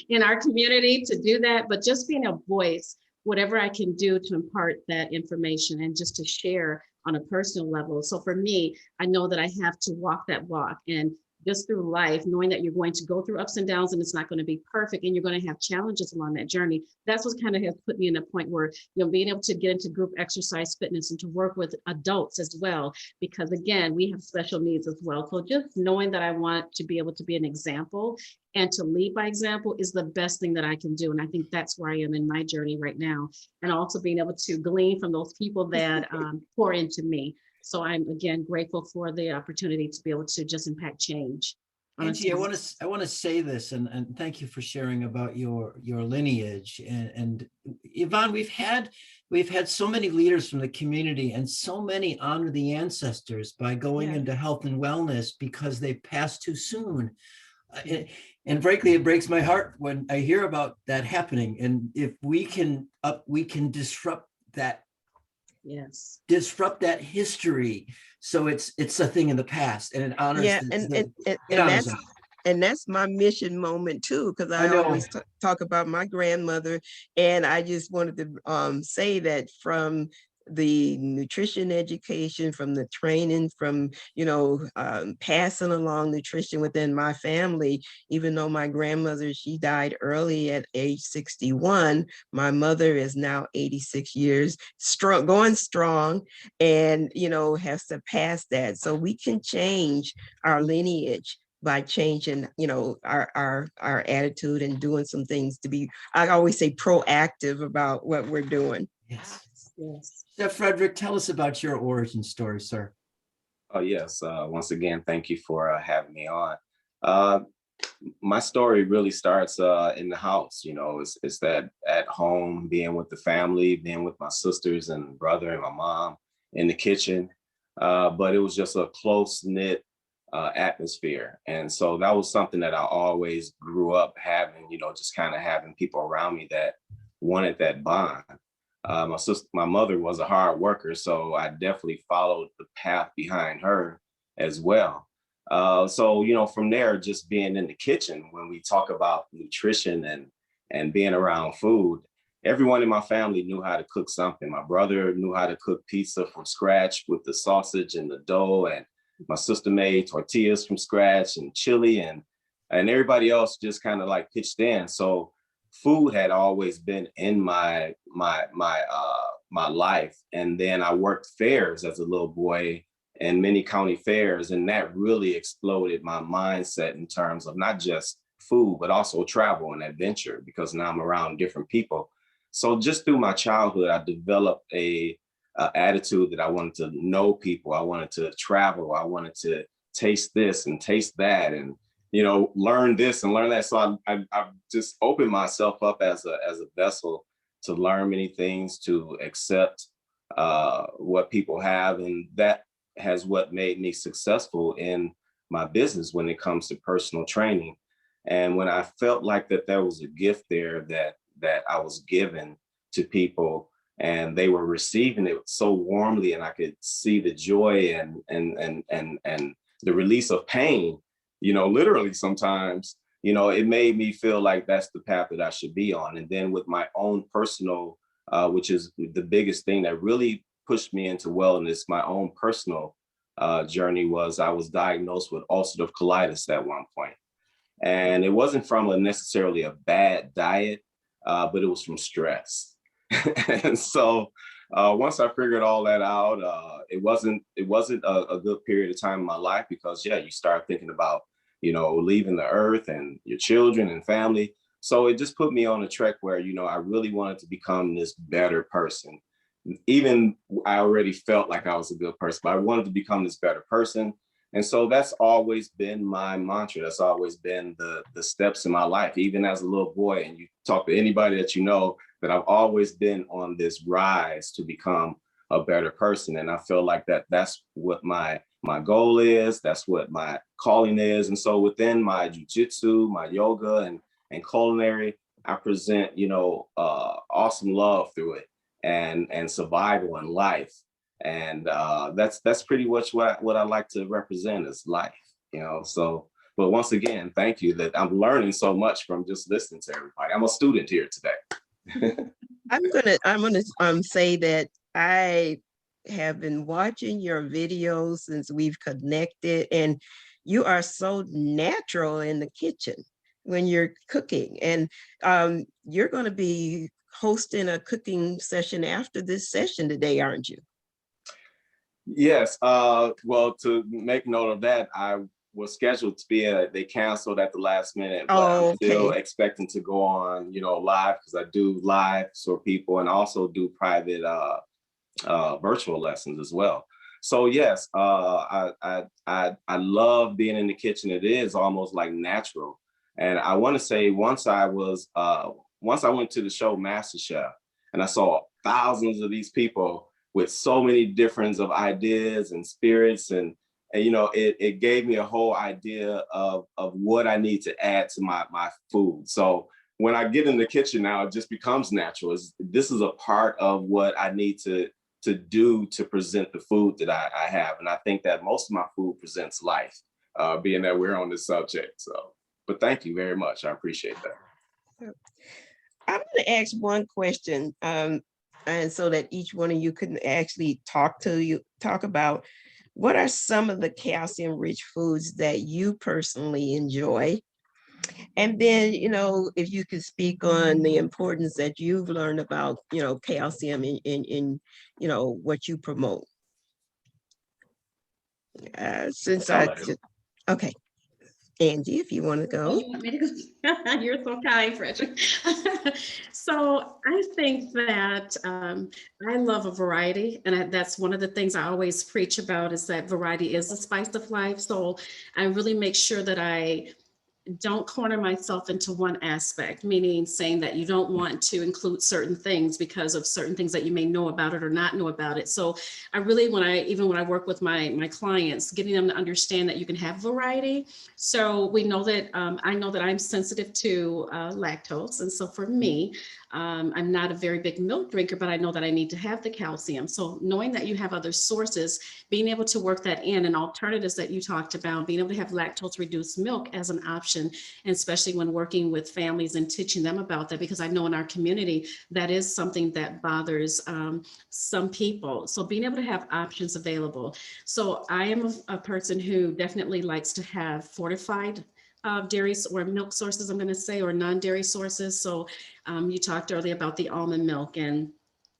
Speaker 4: in our community to do that, but just being a voice, whatever I can do to impart that information and just to share on a personal level. So for me, I know that I have to walk that walk, and just through life, knowing that you're going to go through ups and downs and it's not going to be perfect and you're going to have challenges along that journey. That's what kind of has put me in a point where, being able to get into group exercise fitness and to work with adults as well, because again, we have special needs as well. So just knowing that I want to be able to be an example and to lead by example is the best thing that I can do. And I think that's where I am in my journey right now. And also being able to glean from those people that pour into me. So I'm again grateful for the opportunity to be able to just impact change.
Speaker 1: Angie, I want to say this, and thank you for sharing about your lineage. And Yvonne, we've had so many leaders from the community, and so many honor the ancestors by going into health and wellness because they passed too soon. And frankly, it breaks my heart when I hear about that happening. And if we can disrupt that.
Speaker 4: Yes.
Speaker 1: Disrupt that history, so it's a thing in the past, and it honors.
Speaker 2: And that's my mission moment too, because I always talk about my grandmother, and I just wanted to say that from the nutrition education, from the training, from passing along nutrition within my family. Even though my grandmother, she died early at age 61, my mother is now 86 years strong, going strong, and has surpassed that. So we can change our lineage by changing, our attitude and doing some things to be, I always say, proactive about what we're doing.
Speaker 1: Yes.
Speaker 4: Yes.
Speaker 1: Chef Frederick, tell us about your origin story, sir.
Speaker 3: Oh, yes. Once again, thank you for having me on. My story really starts in the house. It's that at home, being with the family, being with my sisters and brother and my mom in the kitchen. But it was just a close-knit atmosphere. And so that was something that I always grew up having, just kind of having people around me that wanted that bond. My mother was a hard worker, so I definitely followed the path behind her as well. So from there, just being in the kitchen, when we talk about nutrition and being around food, everyone in my family knew how to cook something. My brother knew how to cook pizza from scratch with the sausage and the dough, and my sister made tortillas from scratch and chili, and everybody else just kind of like pitched in. So food had always been in my life. And then I worked fairs as a little boy in many county fairs, and that really exploded my mindset in terms of not just food, but also travel and adventure, because now I'm around different people. So just through my childhood, I developed a attitude that I wanted to know people. I wanted to travel. I wanted to taste this and taste that, and learn this and learn that. So I've just opened myself up as a vessel to learn many things, to accept what people have. And that has what made me successful in my business when it comes to personal training. And when I felt like that there was a gift there that I was given to people, and they were receiving it so warmly, and I could see the joy and the release of pain, literally sometimes, it made me feel like that's the path that I should be on. And then with my own personal, which is the biggest thing that really pushed me into wellness, my own personal journey was I was diagnosed with ulcerative colitis at one point. And it wasn't from necessarily a bad diet, but it was from stress. And so once I figured all that out, it wasn't a good period of time in my life, because you start thinking about, leaving the earth and your children and family. So it just put me on a trek where, I really wanted to become this better person. Even I already felt like I was a good person, but I wanted to become this better person. And so that's always been my mantra. That's always been the steps in my life, even as a little boy. And you talk to anybody that I've always been on this rise to become a better person. And I feel like that's what my goal is. That's what my calling is. And so within my jujitsu, my yoga and culinary, I present, awesome love through it and survival and life. And that's pretty much what I like to represent is life, So But once again, thank you that I'm learning so much from just listening to everybody. I'm a student here today.
Speaker 2: I'm gonna say that I have been watching your videos since we've connected, and you are so natural in the kitchen when you're cooking. And you're going to be hosting a cooking session after this session today, aren't you?
Speaker 3: Yes. Well, to make note of that, I was scheduled to be they canceled at the last minute, but I'm still expecting to go on, live, because I do live for people and also do private virtual lessons as well. So yes, I love being in the kitchen. It is almost like natural. And I want to say once I went to the show MasterChef, and I saw thousands of these people with so many different of ideas and spirits, and it gave me a whole idea of what I need to add to my food. So when I get in the kitchen now, it just becomes natural. This is a part of what I need to do to present the food that I have. And I think that most of my food presents life, being that we're on this subject. So, but thank you very much. I appreciate that.
Speaker 2: I'm going to ask one question, and so that each one of you can actually talk about what are some of the calcium-rich foods that you personally enjoy. And then, if you could speak on the importance that you've learned about, calcium in what you promote. Okay. Angie, if you want to go.
Speaker 4: You want me to go? You're so kind, Frederick. So I think that I love a variety, and that's one of the things I always preach about, is that variety is the spice of life. So I really make sure that I don't corner myself into one aspect, meaning saying that you don't want to include certain things because of certain things that you may know about it or not know about it. So I really, when I work with my clients, getting them to understand that you can have variety. So we know that I know that I'm sensitive to lactose. And so for me, I'm not a very big milk drinker, but I know that I need to have the calcium. So knowing that you have other sources, being able to work that in, and alternatives that you talked about, being able to have lactose reduced milk as an option, and especially when working with families and teaching them about that, because I know in our community, that is something that bothers some people. So being able to have options available. So I am a person who definitely likes to have fortified dairy or milk sources, I'm going to say, or non-dairy sources. So you talked earlier about the almond milk and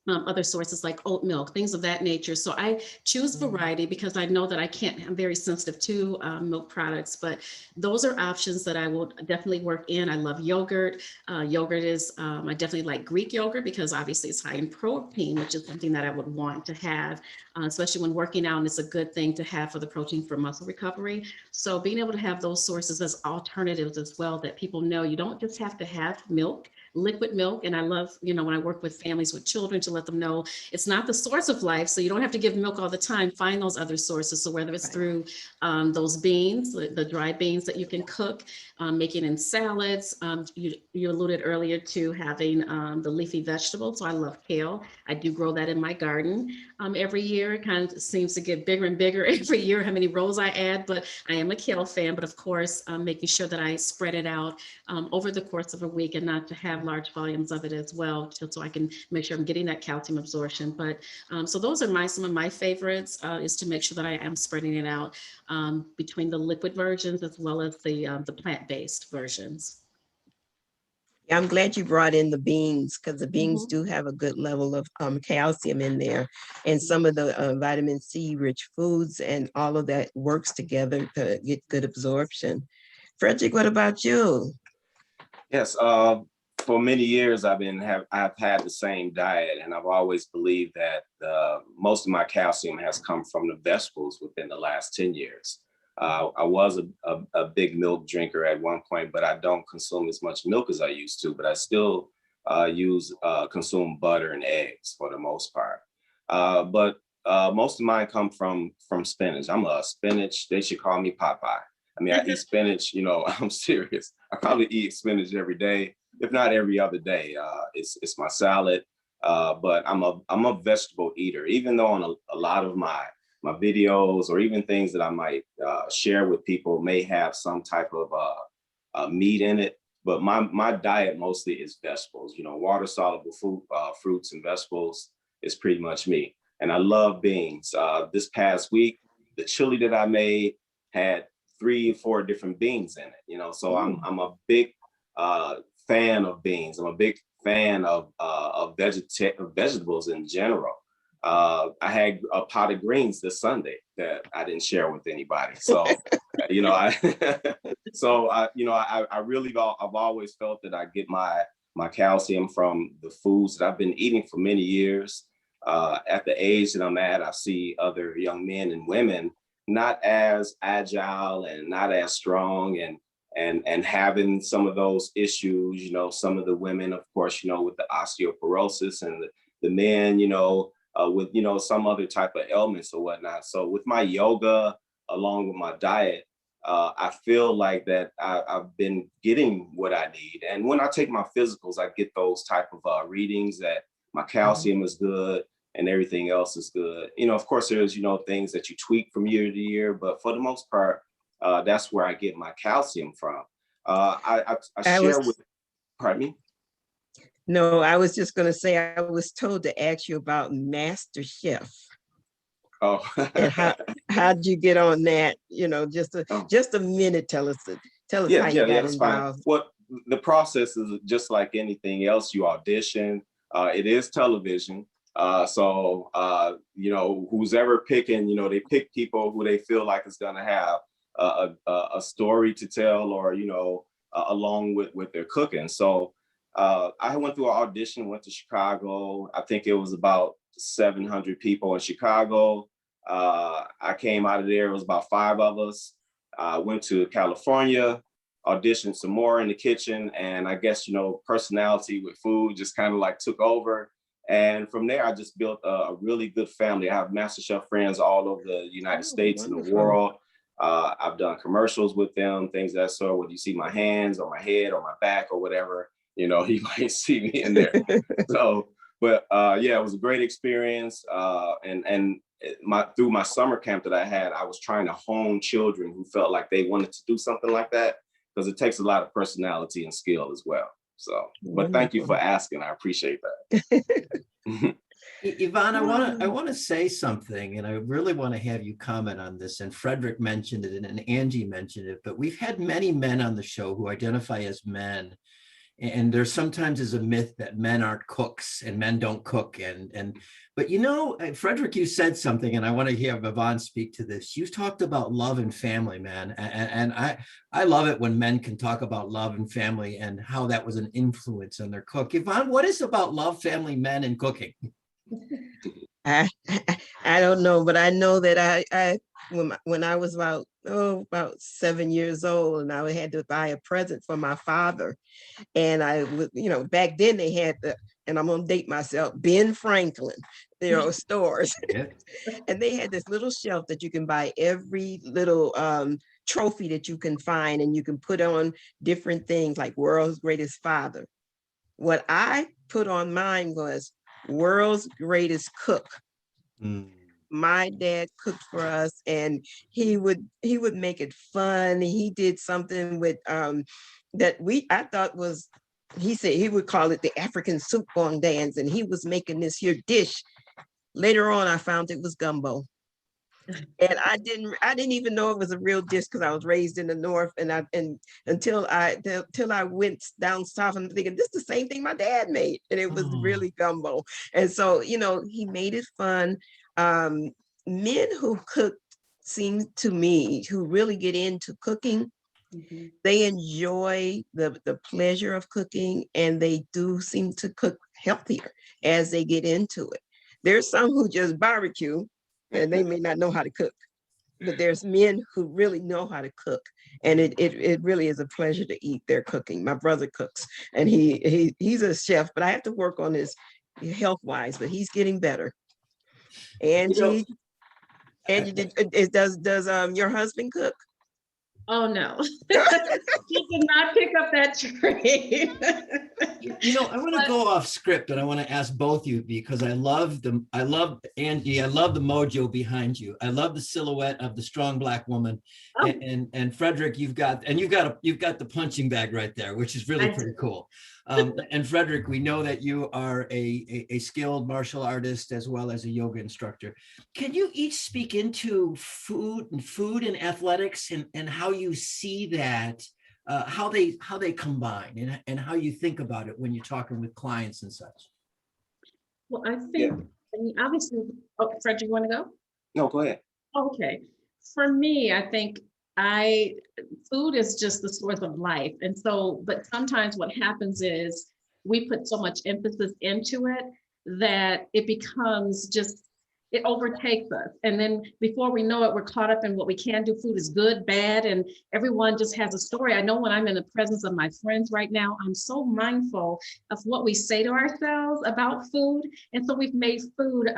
Speaker 4: other sources like oat milk, things of that nature. So I choose variety because I know that I'm very sensitive to milk products, but those are options that I will definitely work in. I love yogurt. Yogurt is, I definitely like Greek yogurt because obviously it's high in protein, which is something that I would want to have, especially when working out. And it's a good thing to have for the protein for muscle recovery. So being able to have those sources as alternatives as well, that people know you don't just have to have milk, liquid milk. And I love, when I work with families with children, to let them know it's not the source of life. So you don't have to give milk all the time. Find those other sources. So whether it's through those beans, the dry beans that you can cook, making in salads. You alluded earlier to having the leafy vegetables. So I love kale. I do grow that in my garden every year. It kind of seems to get bigger and bigger every year, how many rows I add, but I am a kale fan. But of course, making sure that I spread it out over the course of a week, and not to have large volumes of it as well, just so I can make sure I'm getting that calcium absorption. But so those are some of my favorites, is to make sure that I am spreading it out between the liquid versions as well as the plant-based versions.
Speaker 2: Yeah, I'm glad you brought in the beans, because the beans do have a good level of calcium in there, and some of the vitamin C rich foods, and all of that works together to get good absorption. Frederick, what about you?
Speaker 3: Yes, for many years I've had the same diet, and I've always believed that most of my calcium has come from the vegetables within the last 10 years. I was a big milk drinker at one point, but I don't consume as much milk as I used to, but I still consume butter and eggs for the most part. But most of mine come from spinach. I'm a spinach, they should call me Popeye. I mean, I eat spinach, I'm serious. I probably eat spinach every day, if not every other day. It's my salad, but I'm a vegetable eater, even though on a lot of my my videos or even things that I might share with people may have some type of meat in it. But my diet mostly is vegetables, you know, water soluble food, fruits and vegetables is pretty much me. And I love beans. This past week, the chili that I made had 3 or 4 different beans in it, you know, so I'm a big fan of beans. I'm a big fan of vegetables in general. I had a pot of greens this Sunday that I didn't share with anybody. So, you know, I really, I've always felt that I get my calcium from the foods that I've been eating for many years. At the age that I'm at, I see other young men and women not as agile and not as strong and having some of those issues, you know, some of the women, of course, you know, with the osteoporosis and the men, you know, with, you know, some other type of ailments or whatnot. So with my yoga, along with my diet, I feel like that I've been getting what I need. And when I take my physicals, I get those type of readings that my calcium is good and everything else is good. You know, of course, there's, you know, things that you tweak from year to year, but for the most part, that's where I get my calcium from. I share with, pardon me?
Speaker 2: No, I was just going to say, I was told to ask you about Master Chef.
Speaker 3: Oh,
Speaker 2: and how did you get on that? You know, just a minute. Tell us how you got
Speaker 3: that's
Speaker 2: involved.
Speaker 3: Fine. What the process is just like anything else. You audition. It is television. So you know, who's ever picking, you know, they pick people who they feel like is going to have a story to tell, or you know, along with their cooking. So I went through an audition, went to Chicago. I think it was about 700 people in Chicago. I came out of there, it was about 5 of us. Went to California, auditioned some more in the kitchen. And I guess, you know, personality with food just kind of like took over. And from there, I just built a really good family. I have Master Chef friends all over the United States and the world. I've done commercials with them, things of that sort, whether you see my hands or my head or my back or whatever, you know, you might see me in there. So, but yeah, it was a great experience. And through my summer camp that I had, I was trying to hone children who felt like they wanted to do something like that, because it takes a lot of personality and skill as well. So, but thank you for asking. I appreciate that.
Speaker 1: Yvonne, I want to say something, and I really want to have you comment on this. And Frederick mentioned it, and Angie mentioned it, but we've had many men on the show who identify as men. And there sometimes is a myth that men aren't cooks and men don't cook. But you know, Frederick, you said something, and I want to hear Yvonne speak to this. You talked about love and family, man. And I love it when men can talk about love and family and how that was an influence on their cook. Yvonne, what is about love, family, men, and cooking?
Speaker 2: I don't know, but I know that when I was about 7 years old, and I had to buy a present for my father. And I was, you know, back then they had and I'm gonna date myself, Ben Franklin, there are stores.
Speaker 1: Yeah.
Speaker 2: And they had this little shelf that you can buy every little trophy that you can find, and you can put on different things like World's Greatest Father. What I put on mine was World's Greatest Cook. My dad cooked for us, and he would make it fun. He did something with that I thought was, he said he would call it the African soup bone dance, and he was making this here dish. Later on, I found it was gumbo. And I didn't even know it was a real dish, because I was raised in the North, and until I went down south, I'm thinking this is the same thing my dad made, and it was really gumbo. And so, you know, he made it fun. Men who cook, seem to me, who really get into cooking, they enjoy the pleasure of cooking, and they do seem to cook healthier as they get into it. There's some who just barbecue, and they may not know how to cook, but there's men who really know how to cook, and it really is a pleasure to eat their cooking. My brother cooks, and he's a chef, but I have to work on his health wise, but he's getting better. Angie, does your husband cook?
Speaker 4: Oh, no. She did not pick up that trade.
Speaker 1: I want to go off script, and I want to ask both you, because I love Angie, I love the mojo behind you. I love the silhouette of the strong Black woman.
Speaker 4: Oh.
Speaker 1: And Frederick, you've got the punching bag right there, which is really pretty cool. And Frederick, we know that you are a skilled martial artist as well as a yoga instructor. Can you each speak into food and athletics, and how you see that, how they combine, and how you think about it when you're talking with clients and such?
Speaker 4: Well, I think, I mean, obviously, oh, Fred, you want to go?
Speaker 3: No, go ahead.
Speaker 4: Okay. For me, I think food is just the source of life. And so, but sometimes what happens is we put so much emphasis into it that it becomes just, it overtakes us. And then before we know it, we're caught up in what we can do. Food is good, bad, and everyone just has a story. I know when I'm in the presence of my friends right now, I'm so mindful of what we say to ourselves about food. And so we've made food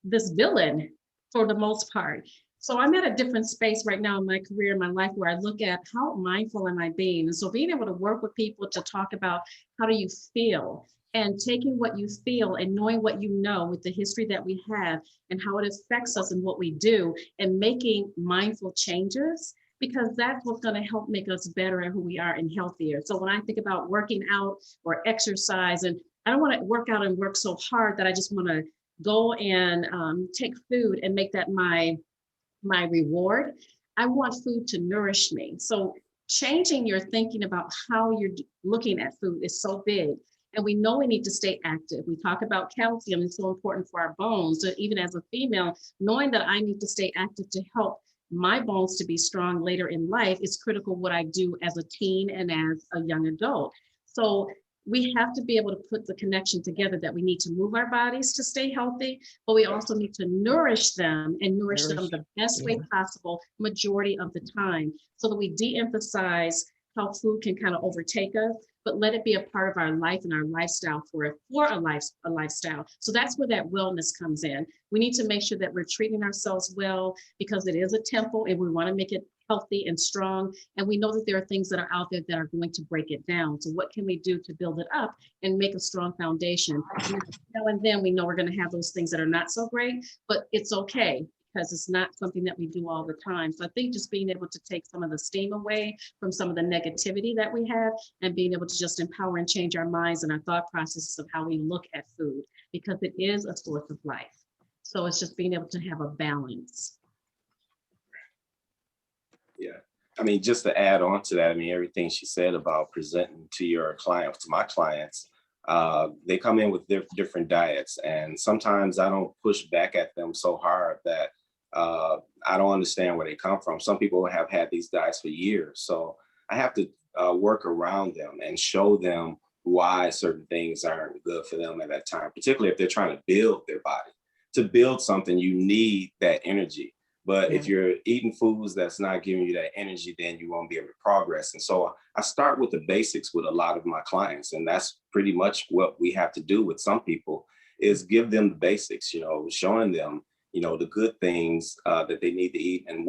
Speaker 4: this villain for the most part. So I'm at a different space right now in my career, in my life, where I look at how mindful am I being? And so being able to work with people to talk about how do you feel, and taking what you feel and knowing what you know with the history that we have and how it affects us and what we do, and making mindful changes, because that's what's going to help make us better at who we are and healthier. So when I think about working out or exercise, and I don't want to work out and work so hard that I just want to go and take food and make that my reward. I want food to nourish me. So changing your thinking about how you're looking at food is so big. And we know we need to stay active. We talk about calcium, it's so important for our bones. So even as a female, knowing that I need to stay active to help my bones to be strong later in life is critical what I do as a teen and as a young adult. So we have to be able to put the connection together that we need to move our bodies to stay healthy, but we also need to nourish them, and nourish them the best way possible majority of the time, so that we de-emphasize how food can kind of overtake us, but let it be a part of our life and our lifestyle for a lifestyle. So that's where that wellness comes in. We need to make sure that we're treating ourselves well, because it is a temple and we want to make it healthy and strong. And we know that there are things that are out there that are going to break it down. So what can we do to build it up and make a strong foundation? And now and then we know we're going to have those things that are not so great, but it's okay, because it's not something that we do all the time. So I think just being able to take some of the steam away from some of the negativity that we have, and being able to just empower and change our minds and our thought processes of how we look at food, because it is a source of life. So it's just being able to have a balance.
Speaker 3: Yeah. I mean, just to add on to that, I mean, everything she said about presenting to your clients, to my clients, they come in with different diets. And sometimes I don't push back at them so hard that I don't understand where they come from. Some people have had these diets for years. So I have to work around them and show them why certain things aren't good for them at that time, particularly if they're trying to build their body. To build something, you need that energy. But if you're eating foods that's not giving you that energy, then you won't be able to progress. And so I start with the basics with a lot of my clients. And that's pretty much what we have to do with some people, is give them the basics, showing them, the good things that they need to eat, and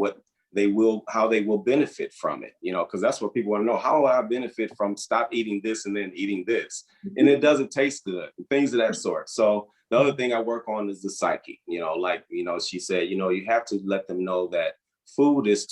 Speaker 3: how they will benefit from it, because that's what people want to know. How will I benefit from stop eating this and then eating this? And it doesn't taste good, things of that sort. So the other thing I work on is the psyche, she said, you have to let them know that food is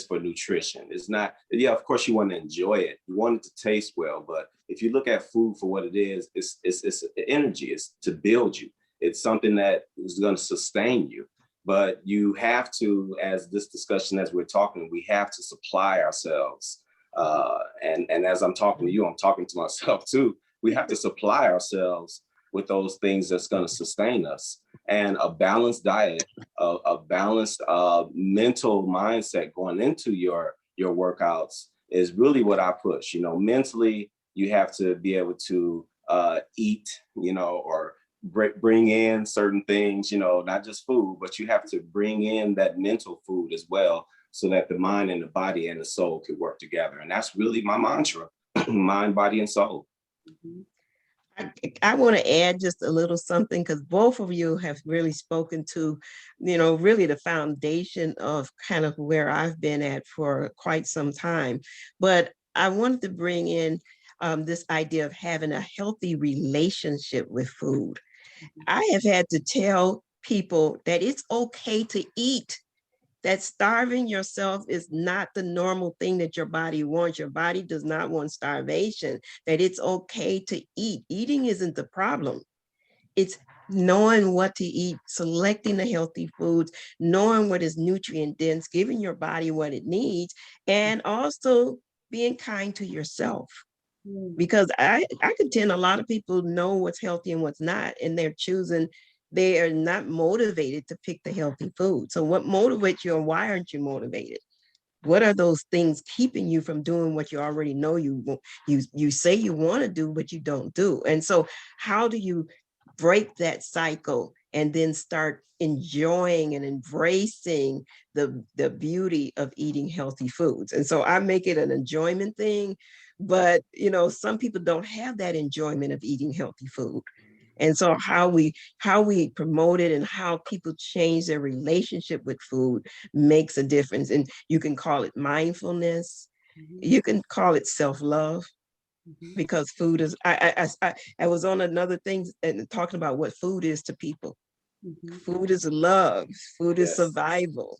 Speaker 3: for nutrition. It's not, of course you want to enjoy it. You want it to taste well, but if you look at food for what it is, it's energy. It's to build you. It's something that is going to sustain you. But you have to, as this discussion, as we're talking, we have to supply ourselves. And as I'm talking to you, I'm talking to myself too. We have to supply ourselves with those things that's going to sustain us. And a balanced diet, a balanced mental mindset going into your workouts is really what I push. Mentally, you have to be able to eat, or bring in certain things, not just food, but you have to bring in that mental food as well, so that the mind and the body and the soul can work together. And that's really my mantra: mind, body, and soul.
Speaker 4: Mm-hmm.
Speaker 2: I want to add just a little something, because both of you have really spoken to, really the foundation of kind of where I've been at for quite some time. But I wanted to bring in this idea of having a healthy relationship with food. I have had to tell people that it's okay to eat, that starving yourself is not the normal thing that your body wants. Your body does not want starvation, that it's okay to eat. Eating isn't the problem. It's knowing what to eat, selecting the healthy foods, knowing what is nutrient dense, giving your body what it needs, and also being kind to yourself. Because I contend a lot of people know what's healthy and what's not, and they are not motivated to pick the healthy food. So what motivates you, and why aren't you motivated? What are those things keeping you from doing what you already know you say you want to do, but you don't do? And so how do you break that cycle and then start enjoying and embracing the beauty of eating healthy foods? And so I make it an enjoyment thing, but some people don't have that enjoyment of eating healthy food. And so how we promote it and how people change their relationship with food makes a difference. And you can call it mindfulness, you can call it self-love, because food is, I was on another thing and talking about what food is to people. Food is love, food is survival,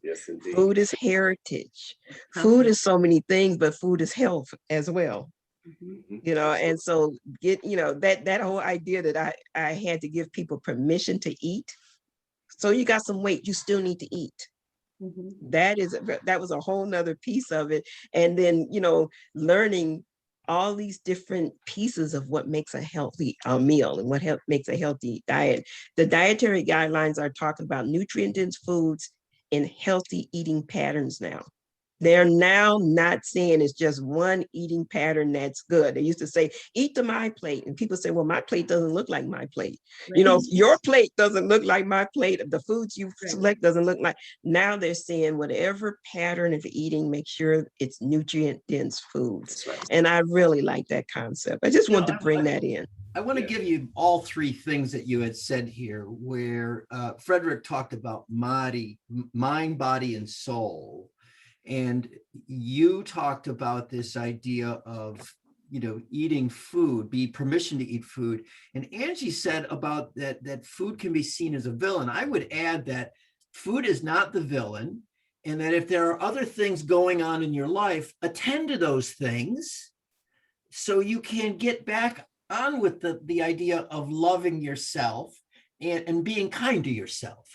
Speaker 2: food is heritage, food is so many things, but food is health as well. And so that whole idea that I had to give people permission to eat. So you got some weight, you still need to eat. That was a whole nother piece of it. And then, learning all these different pieces of what makes a healthy meal and what makes a healthy diet. The dietary guidelines are talking about nutrient-dense foods and healthy eating patterns now. They're now not saying it's just one eating pattern that's good. They used to say, eat to my plate. And people say, well, my plate doesn't look like my plate. Right. Your plate doesn't look like my plate. The foods you select doesn't look like. Now they're saying whatever pattern of eating, make sure it's nutrient dense foods. Right. And I really like that concept. I just wanted to bring that in.
Speaker 1: I want to give you all three things that you had said here, where Frederick talked about mind, body, and soul. And you talked about this idea of, eating food, be permission to eat food. And Angie said about that food can be seen as a villain. I would add that food is not the villain, and that if there are other things going on in your life, attend to those things so you can get back on with the idea of loving yourself and being kind to yourself.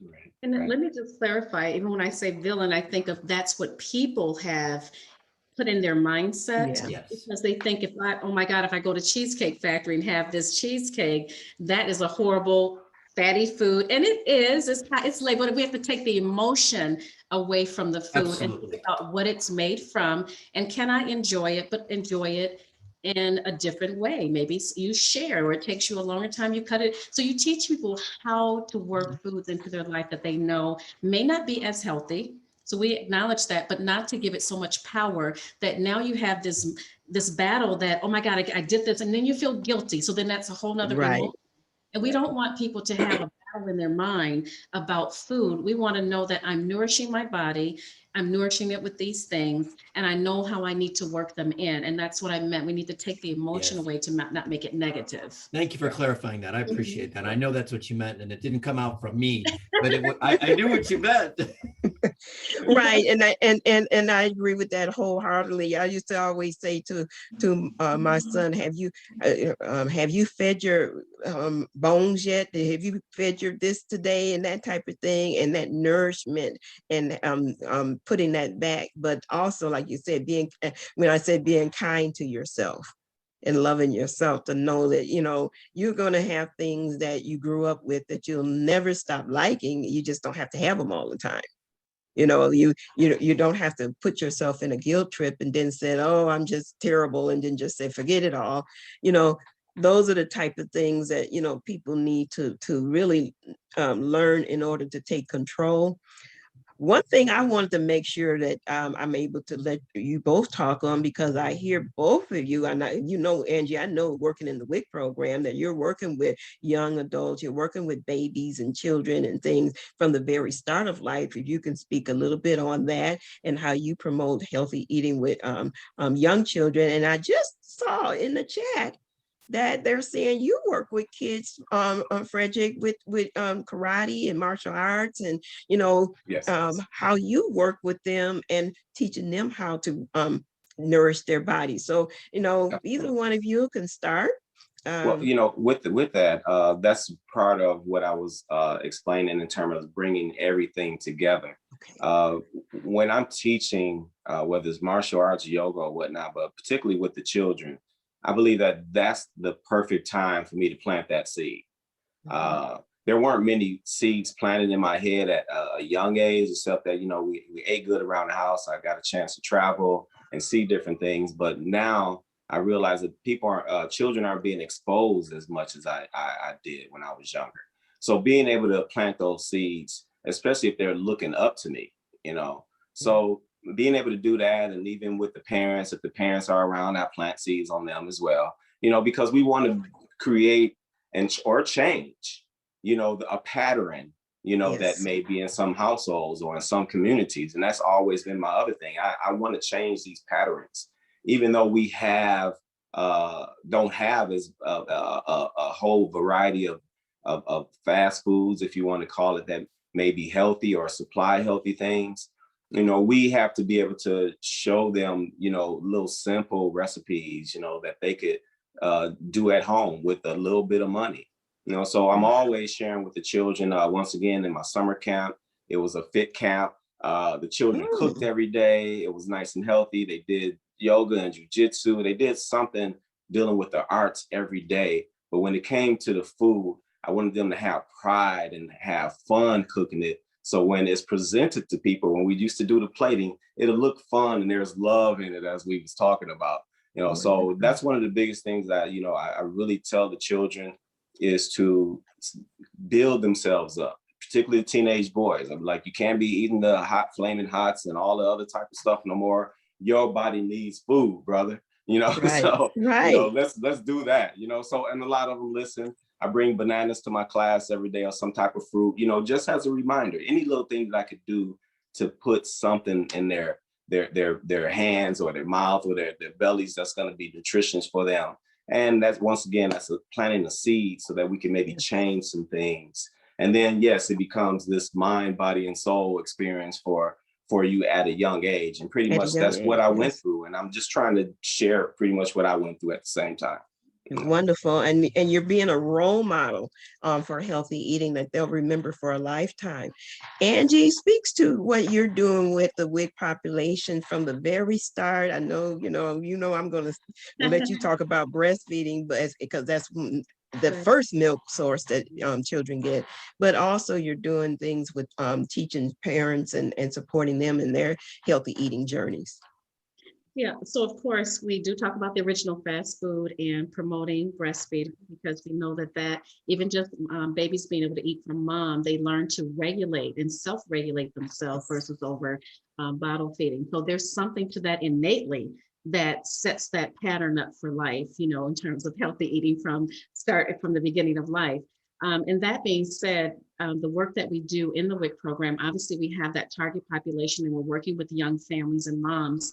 Speaker 4: Right. And let me just clarify, even when I say villain, I think of that's what people have put in their mindset.
Speaker 1: Yes.
Speaker 4: Because they think oh my God, if I go to Cheesecake Factory and have this cheesecake, that is a horrible fatty food. And it is, it's labeled, we have to take the emotion away from the food. Absolutely. And think about what it's made from, and can I enjoy it, but enjoy it in a different way. Maybe you share, or it takes you a longer time, you cut it. So you teach people how to work foods into their life that they know may not be as healthy. So we acknowledge that, but not to give it so much power that now you have this battle that, oh my God, I did this, and then you feel guilty. So then that's a whole nother emotion. And we don't want people to have a battle in their mind about food. We want to know that I'm nourishing my body, I'm nourishing it with these things, and I know how I need to work them in. And that's what I meant. We need to take the emotion away to not make it negative.
Speaker 1: Thank you for clarifying that. I appreciate that. I know that's what you meant, and it didn't come out from me, but I knew what you meant.
Speaker 2: Right. And I agree with that wholeheartedly. I used to always say to my son, have you fed your bones yet? Have you fed your this today? And that type of thing, and that nourishment, and putting that back. But also, like you said, when I said being kind to yourself and loving yourself, to know that you're going to have things that you grew up with that you'll never stop liking. You just don't have to have them all the time. You don't have to put yourself in a guilt trip and then say, oh, I'm just terrible, and then just say, forget it all. Those are the type of things that people need to really learn in order to take control. One thing I wanted to make sure that I'm able to let you both talk on, because I hear both of you, and Angie, I know working in the WIC program that you're working with young adults, you're working with babies and children and things from the very start of life. If you can speak a little bit on that and how you promote healthy eating with young children. And I just saw in the chat that they're saying you work with kids, Frederick, with karate and martial arts, and
Speaker 3: Yes.
Speaker 2: how you work with them and teaching them how to nourish their body. So either one of you can start.
Speaker 3: Well, with that, that's part of what I was explaining in terms of bringing everything together.
Speaker 2: Okay.
Speaker 3: When I'm teaching, whether it's martial arts, yoga, or whatnot, but particularly with the children, I believe that that's the perfect time for me to plant that seed. There weren't many seeds planted in my head at a young age, except that, we ate good around the house. I got a chance to travel and see different things. But now I realize that children aren't being exposed as much as I did when I was younger. So being able to plant those seeds, especially if they're looking up to me, so being able to do that, and even with the parents, if the parents are around, I plant seeds on them as well, because we want to create or change, a pattern,
Speaker 2: Yes.
Speaker 3: that may be in some households or in some communities. And that's always been my other thing. I want to change these patterns, even though we don't have as a whole variety of fast foods, if you want to call it that, may be healthy or supply healthy things. We have to be able to show them, little simple recipes, that they could do at home with a little bit of money. So I'm always sharing with the children. Once again, in my summer camp, it was a fit camp. The children cooked every day. It was nice and healthy. They did yoga and jujitsu. They did something dealing with the arts every day. But when it came to the food, I wanted them to have pride and have fun cooking it. So when it's presented to people, when we used to do the plating, it'll look fun and there's love in it, as we was talking about. So that's one of the biggest things that, I really tell the children is to build themselves up, particularly teenage boys. I'm like, you can't be eating the hot flaming hots and all the other type of stuff no more. Your body needs food, brother.
Speaker 2: Right.
Speaker 3: So
Speaker 2: Right.
Speaker 3: let's do that. So, and a lot of them listen. I bring bananas to my class every day or some type of fruit, just as a reminder. Any little thing that I could do to put something in their hands or their mouth or their bellies that's going to be nutritious for them. And that's, once again, that's planting a seed so that we can maybe change some things. And then, yes, it becomes this mind, body, and soul experience for you at a young age. And pretty much that's what I went through. And I'm just trying to share pretty much what I went through at the same time.
Speaker 2: Wonderful. And you're being a role model for healthy eating that they'll remember for a lifetime. Angie, speaks to what you're doing with the WIC population from the very start. I know, I'm going to let you talk about breastfeeding, but because that's the first milk source that children get, but also you're doing things with teaching parents and supporting them in their healthy eating journeys.
Speaker 4: Yeah, so of course, we do talk about the original fast food and promoting breastfeeding, because we know that even just babies being able to eat from mom, they learn to regulate and self-regulate themselves versus over bottle feeding. So there's something to that innately that sets that pattern up for life, in terms of healthy eating from the beginning of life. And that being said, the work that we do in the WIC program, obviously we have that target population and we're working with young families and moms.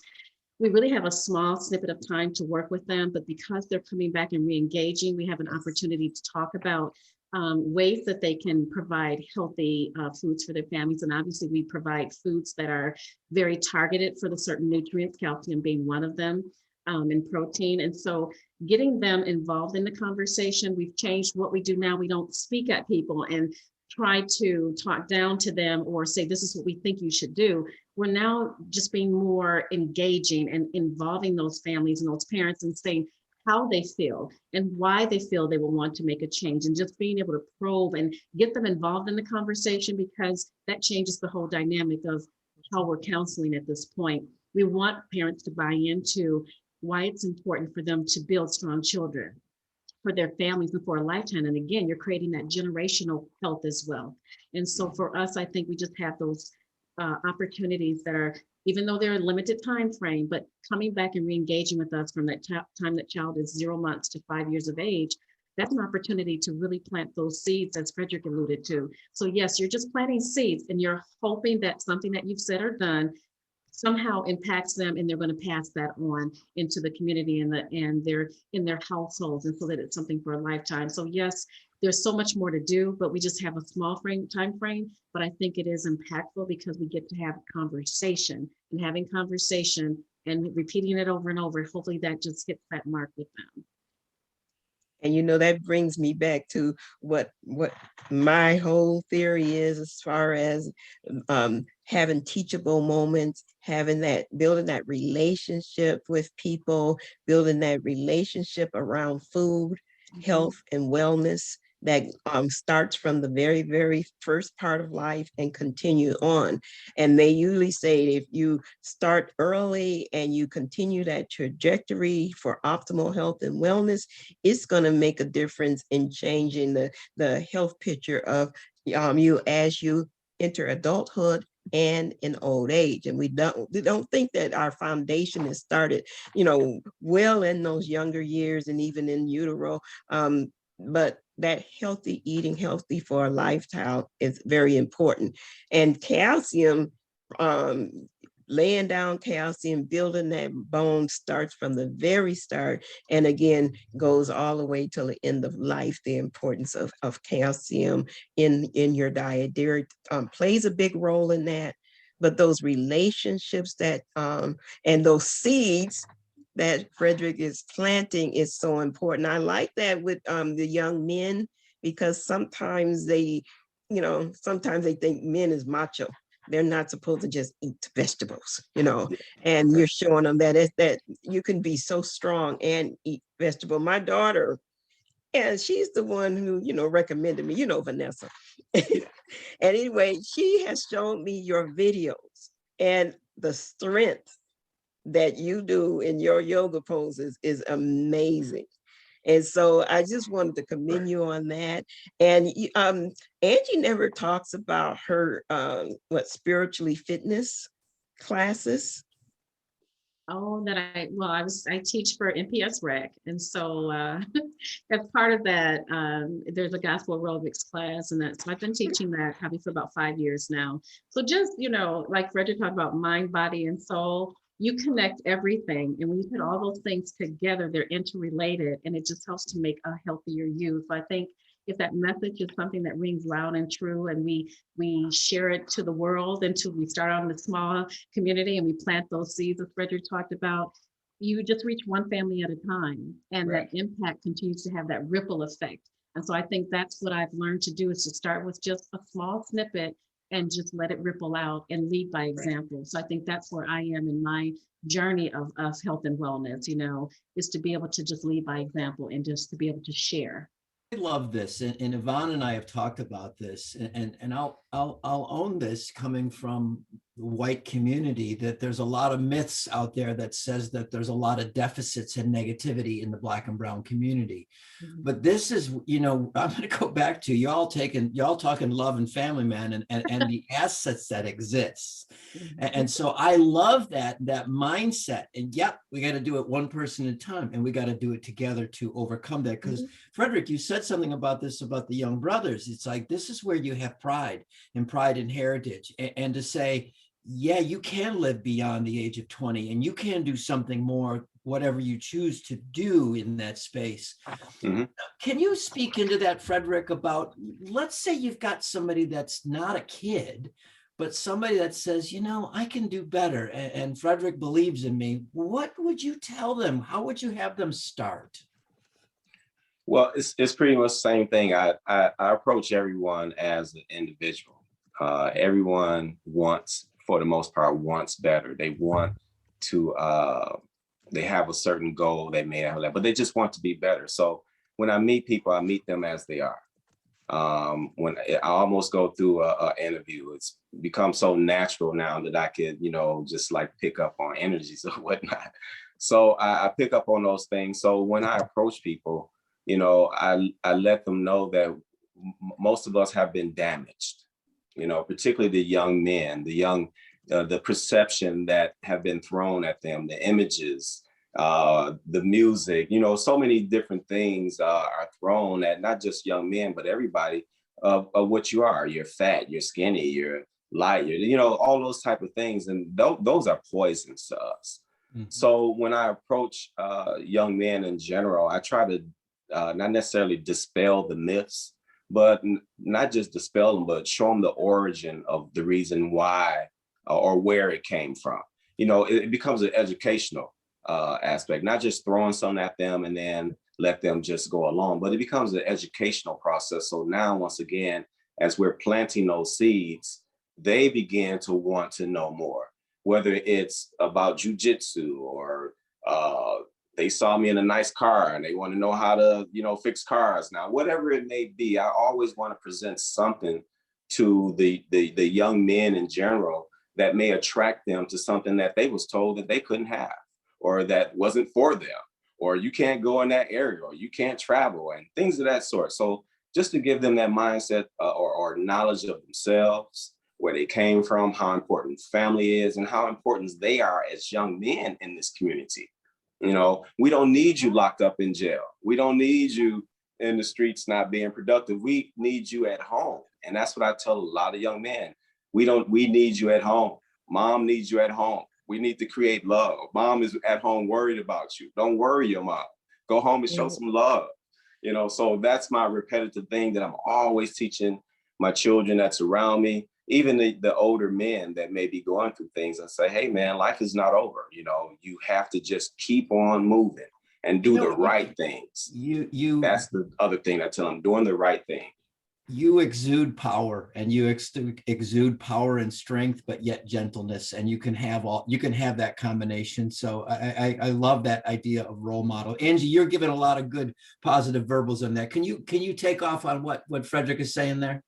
Speaker 4: We really have a small snippet of time to work with them, but because they're coming back and re-engaging, we have an opportunity to talk about ways that they can provide healthy foods for their families. And obviously we provide foods that are very targeted for the certain nutrients, calcium being one of them, and protein. And so getting them involved in the conversation, we've changed what we do now. We don't speak at people and try to talk down to them or say, this is what we think you should do. We're now just being more engaging and involving those families and those parents and saying how they feel and why they feel they will want to make a change, and just being able to probe and get them involved in the conversation, because that changes the whole dynamic of how we're counseling at this point. We want parents to buy into why it's important for them to build strong children for their families and for a lifetime. And again, you're creating that generational health as well. And so for us, I think we just have those opportunities that are, even though they're a limited time frame, but coming back and re-engaging with us from that time that child is 0 months to 5 years of age, that's an opportunity to really plant those seeds, as Frederick alluded to. So yes, you're just planting seeds and you're hoping that something that you've said or done somehow impacts them, and they're going to pass that on into the community and they're in their households, and so that it's something for a lifetime. So yes, there's so much more to do, but we just have a small time frame. But I think it is impactful because we get to have conversation, and having conversation and repeating it over and over. Hopefully that just hits that mark with them.
Speaker 2: And that brings me back to what my whole theory is, as far as having teachable moments, building that relationship with people, building that relationship around food, health, and wellness that starts from the very, very first part of life and continue on. And they usually say if you start early and you continue that trajectory for optimal health and wellness, it's going to make a difference in changing the health picture of you as you enter adulthood and in old age. And we don't think that our foundation is started, well in those younger years and even in utero. But that healthy eating, healthy for a lifetime, is very important. And calcium, laying down calcium, building that bone starts from the very start, and again goes all the way till the end of life. The importance of calcium in your diet, dairy plays a big role in that. But those relationships that and those seeds that Frederick is planting is so important. I like that with the young men, because sometimes they think men is macho. They're not supposed to just eat vegetables, and you're showing them that you can be so strong and eat vegetable. My daughter, and she's the one who, recommended me, Vanessa. And anyway, she has shown me your videos, and the strength that you do in your yoga poses is amazing. And so I just wanted to commend you on that. And Angie never talks about her spiritually fitness classes.
Speaker 4: Oh, I teach for NPS Rec. And so as part of that, there's a gospel aerobics class, and so I've been teaching that probably for about 5 years now. So just, like Frederick talked about mind, body, and soul, you connect everything. And when you put all those things together, they're interrelated, and it just helps to make a healthier you. So I think if that message is something that rings loud and true, and we share it to the world, until we start out in a small community and we plant those seeds that Frederick talked about, you just reach one family at a time, and right. That impact continues to have that ripple effect. And so I think that's what I've learned to do, is to start with just a small snippet and just let it ripple out and lead by example. Right. So I think that's where I am in my journey of health and wellness, is to be able to just lead by example and just to be able to share.
Speaker 1: I love this, and Yvonne and I have talked about this, and I'll own this, coming from the white community, that there's a lot of myths out there that says that there's a lot of deficits and negativity in the Black and brown community. Mm-hmm. But this is, I'm going to go back to y'all talking love and family, man, and the assets that exist. Mm-hmm. And so I love that mindset. And yep, we got to do it one person at a time, and we got to do it together to overcome that. Because mm-hmm. Frederick, you said something about this, about the young brothers. It's like, this is where you have pride and heritage, and to say, yeah, you can live beyond the age of 20, and you can do something more, whatever you choose to do in that space. Mm-hmm. Can you speak into that, Frederick, about, let's say you've got somebody that's not a kid, but somebody that says, I can do better, and Frederick believes in me. What would you tell them? How would you have them start?
Speaker 3: Well, it's pretty much the same thing. I approach everyone as an individual. Everyone wants, for the most part, wants better. They want to, they have a certain goal, they may have that, but they just want to be better. So when I meet people, I meet them as they are. When I almost go through an interview, it's become so natural now that I could, just like pick up on energies or whatnot. So I pick up on those things. So when I approach people, I let them know that most of us have been damaged. particularly the young men, the perception that have been thrown at them, the images, the music, so many different things are thrown at not just young men, but everybody of what you are. You're fat, you're skinny, you're light, all those type of things. And those are poisons to us. Mm-hmm. So when I approach young men in general, I try to not necessarily dispel the myths, but not just dispel them, but show them the origin of the reason why or where it came from. It becomes an educational aspect, not just throwing something at them and then let them just go along, but it becomes an educational process. So now, once again, as we're planting those seeds, they begin to want to know more, whether it's about jujitsu or they saw me in a nice car and they want to know how to, fix cars. Now, whatever it may be, I always want to present something to the young men in general that may attract them to something that they was told that they couldn't have, or that wasn't for them, or you can't go in that area, or you can't travel, and things of that sort. So just to give them that mindset or knowledge of themselves, where they came from, how important family is, and how important they are as young men in this community. We don't need you locked up in jail. We don't need you in the streets not being productive. We need you at home. And that's what I tell a lot of young men. We need you at home. Mom needs you at home. We need to create love. Mom is at home worried about you. Don't worry your mom. Go home and show some love. So that's my repetitive thing that I'm always teaching my children that's around me, even the older men that may be going through things. I say, hey man, life is not over. You have to just keep on moving and do the right things. That's the other thing I tell them, doing the right thing.
Speaker 1: You exude power, and you exude power and strength, but yet gentleness, and you can have that combination. So I love that idea of role model. Angie, you're giving a lot of good positive verbals on that. Can you take off on what Frederick is saying there?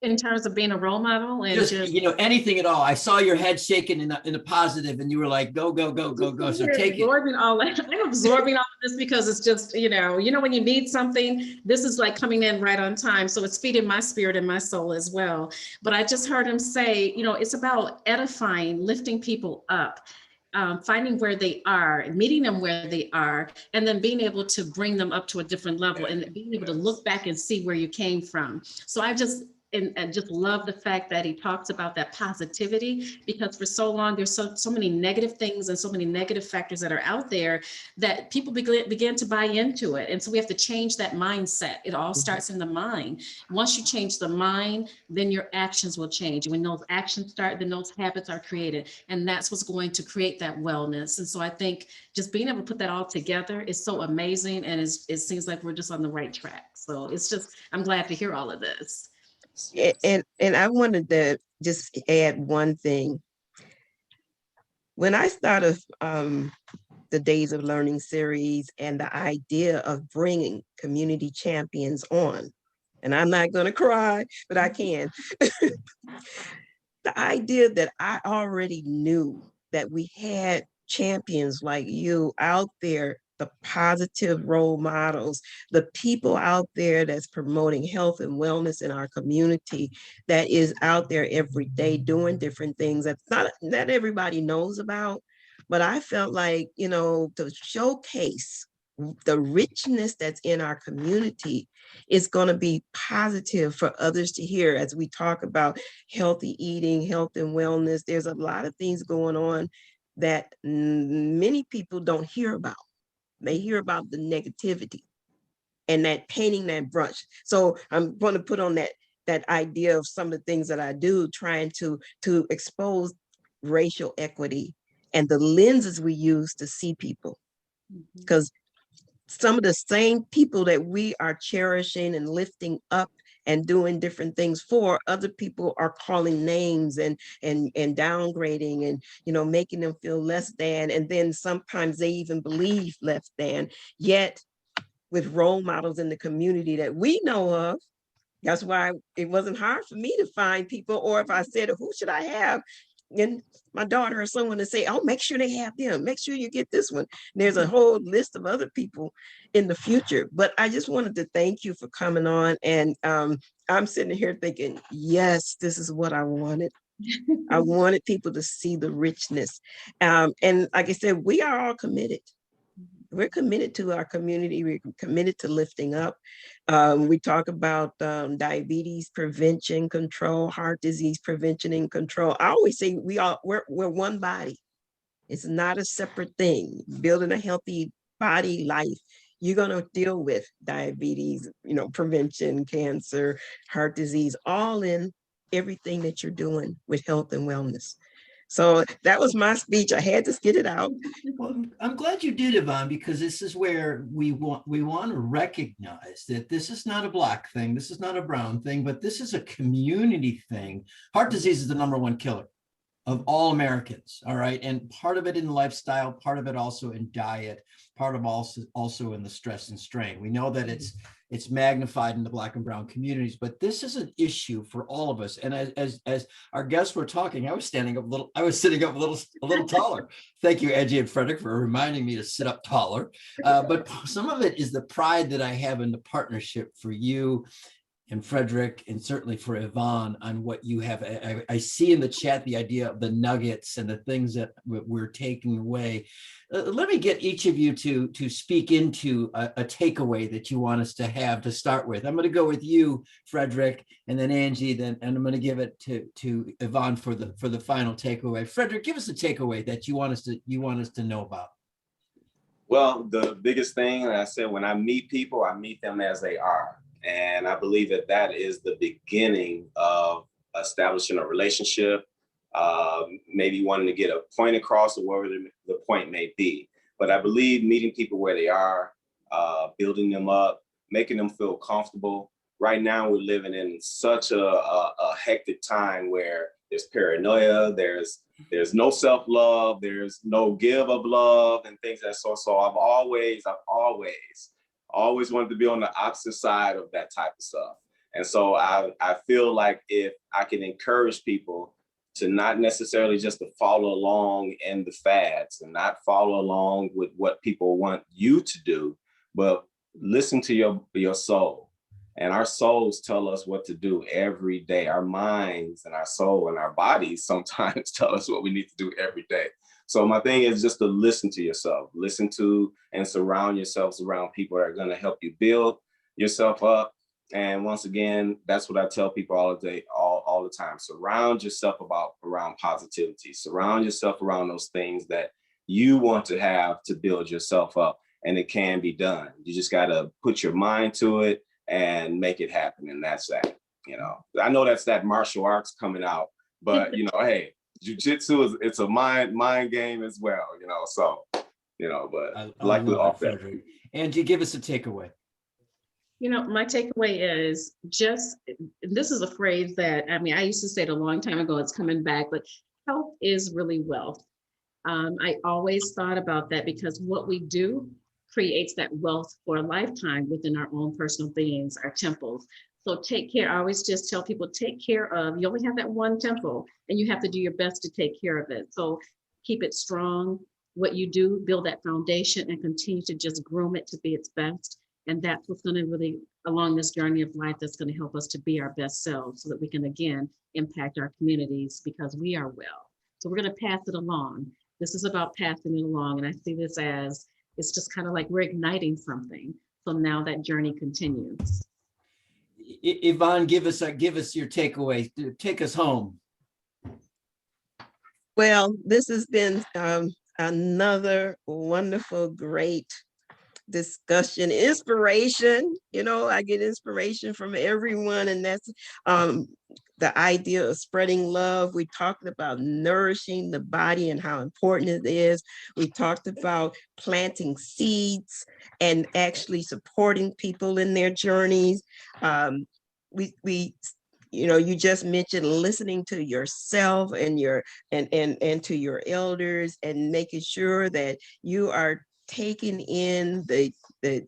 Speaker 4: In terms of being a role model and
Speaker 1: just anything at all. I saw your head shaking in a positive, and you were like, go. So take it.
Speaker 4: I'm absorbing all of this because it's just, when you need something, this is like coming in right on time. So it's feeding my spirit and my soul as well. But I just heard him say, it's about edifying, lifting people up. Finding where they are, meeting them where they are, and then being able to bring them up to a different level and being able to look back and see where you came from. So I just love the fact that he talks about that positivity, because for so long there's so many negative things and so many negative factors that are out there that people begin to buy into it. And so we have to change that mindset. It all starts in the mind. Once you change the mind, then your actions will change. When those actions start, then those habits are created. And that's what's going to create that wellness. And so I think just being able to put that all together is so amazing. And it seems like we're just on the right track. So I'm glad to hear all of this.
Speaker 2: And I wanted to just add one thing. When I started the Days of Learning series and the idea of bringing community champions on, and I'm not going to cry, but I can. The idea that I already knew that we had champions like you out there, the positive role models, the people out there that's promoting health and wellness in our community, that is out there every day doing different things that everybody knows about. But I felt like, to showcase the richness that's in our community is going to be positive for others to hear as we talk about healthy eating, health and wellness. There's a lot of things going on that many people don't hear about. They hear about the negativity and that painting that brush. So I'm going to put on that idea of some of the things that I do, trying to expose racial equity and the lenses we use to see people. Because some of the same people that we are cherishing and lifting up and doing different things for, other people are calling names and downgrading and making them feel less than, and then sometimes they even believe less than. Yet with role models in the community that we know of, that's why it wasn't hard for me to find people, or if I said, who should I have, and my daughter or someone to say, oh, make sure they have them, make sure you get this one. There's a whole list of other people in the future. But I just wanted to thank you for coming on. And I'm sitting here thinking, yes, this is what I wanted. I wanted people to see the richness. And like I said, we are all committed. We're committed to our community. We're committed to lifting up. We talk about diabetes prevention, control, heart disease prevention and control. I always say we're one body. It's not a separate thing. Building a healthy body life, you're going to deal with diabetes, prevention, cancer, heart disease, all in everything that you're doing with health and wellness. So that was my speech. I had to get it out.
Speaker 1: Well, I'm glad you did, Yvonne, because this is where we want to recognize that this is not a Black thing. This is not a brown thing, but this is a community thing. Heart disease is the #1 killer of all Americans. All right. And part of it in lifestyle, part of it also in diet, part of also in the stress and strain. We know that it's magnified in the Black and brown communities, but this is an issue for all of us. And as our guests were talking, I was sitting up a little taller. Thank you, Angie and Frederick, for reminding me to sit up taller. But some of it is the pride that I have in the partnership for you and Frederick, and certainly for Yvonne, on what you have. I see in the chat the idea of the nuggets and the things that we're taking away. Let me get each of you to speak into a takeaway that you want us to have to start with. I'm going to go with you, Frederick, and then Angie, and I'm going to give it to Yvonne for the final takeaway. Frederick, give us a takeaway that you want us to know about.
Speaker 3: Well, the biggest thing, I said, when I meet people, I meet them as they are. And I believe that is the beginning of establishing a relationship, maybe wanting to get a point across or wherever the point may be. But I believe meeting people where they are, building them up, making them feel comfortable. Right now, we're living in such a hectic time where there's paranoia, there's no self-love, there's no give of love and things that sort. So I've always wanted to be on the opposite side of that type of stuff. And so I feel like if I can encourage people to not necessarily just to follow along in the fads and not follow along with what people want you to do, but listen to your soul. And our souls tell us what to do every day. Our minds and our soul and our bodies sometimes tell us what we need to do every day. So my thing is just to listen to yourself, listen to and surround yourselves around people that are going to help you build yourself up. And once again, that's what I tell people all the time. Surround yourself around positivity. Surround yourself around those things that you want to have to build yourself up. And it can be done. You just got to put your mind to it and make it happen. And that's that. I know that's that martial arts coming out, but hey, jiu-jitsu it's a mind game as well, so but I like to off that.
Speaker 1: Angie, give us a takeaway.
Speaker 4: My takeaway is this is a phrase that I used to say it a long time ago. It's coming back, but health is really wealth. I always thought about that because what we do creates that wealth for a lifetime within our own personal beings, our temples. So take care. I always just tell people, take care of, you only have that one temple and you have to do your best to take care of it. So keep it strong. What you do, build that foundation and continue to just groom it to be its best. And that's what's going to really, along this journey of life, that's going to help us to be our best selves so that we can, again, impact our communities because we are well. So we're going to pass it along. This is about passing it along. And I see this as, it's just kind of like we're igniting something. So now that journey continues.
Speaker 1: Yvonne, give us your takeaway. Take us home.
Speaker 2: Well, this has been another wonderful, great discussion, inspiration. I get inspiration from everyone, and that's the idea of spreading love. We talked about nourishing the body and how important it is. We talked about planting seeds and actually supporting people in their journeys. You just mentioned listening to yourself and to your elders and making sure that you are taking in the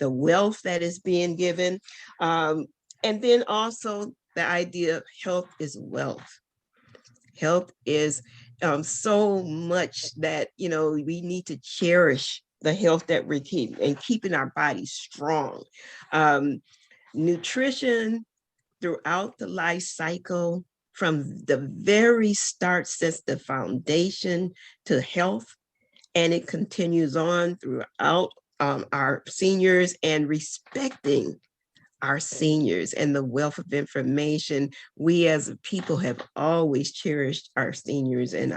Speaker 2: wealth that is being given. And then also the idea of health is wealth. Health is so much that, we need to cherish the health that we're keeping and keeping our bodies strong. Nutrition throughout the life cycle, from the very start, sets the foundation to health, and it continues on throughout our seniors, and respecting our seniors and the wealth of information. We as a people have always cherished our seniors and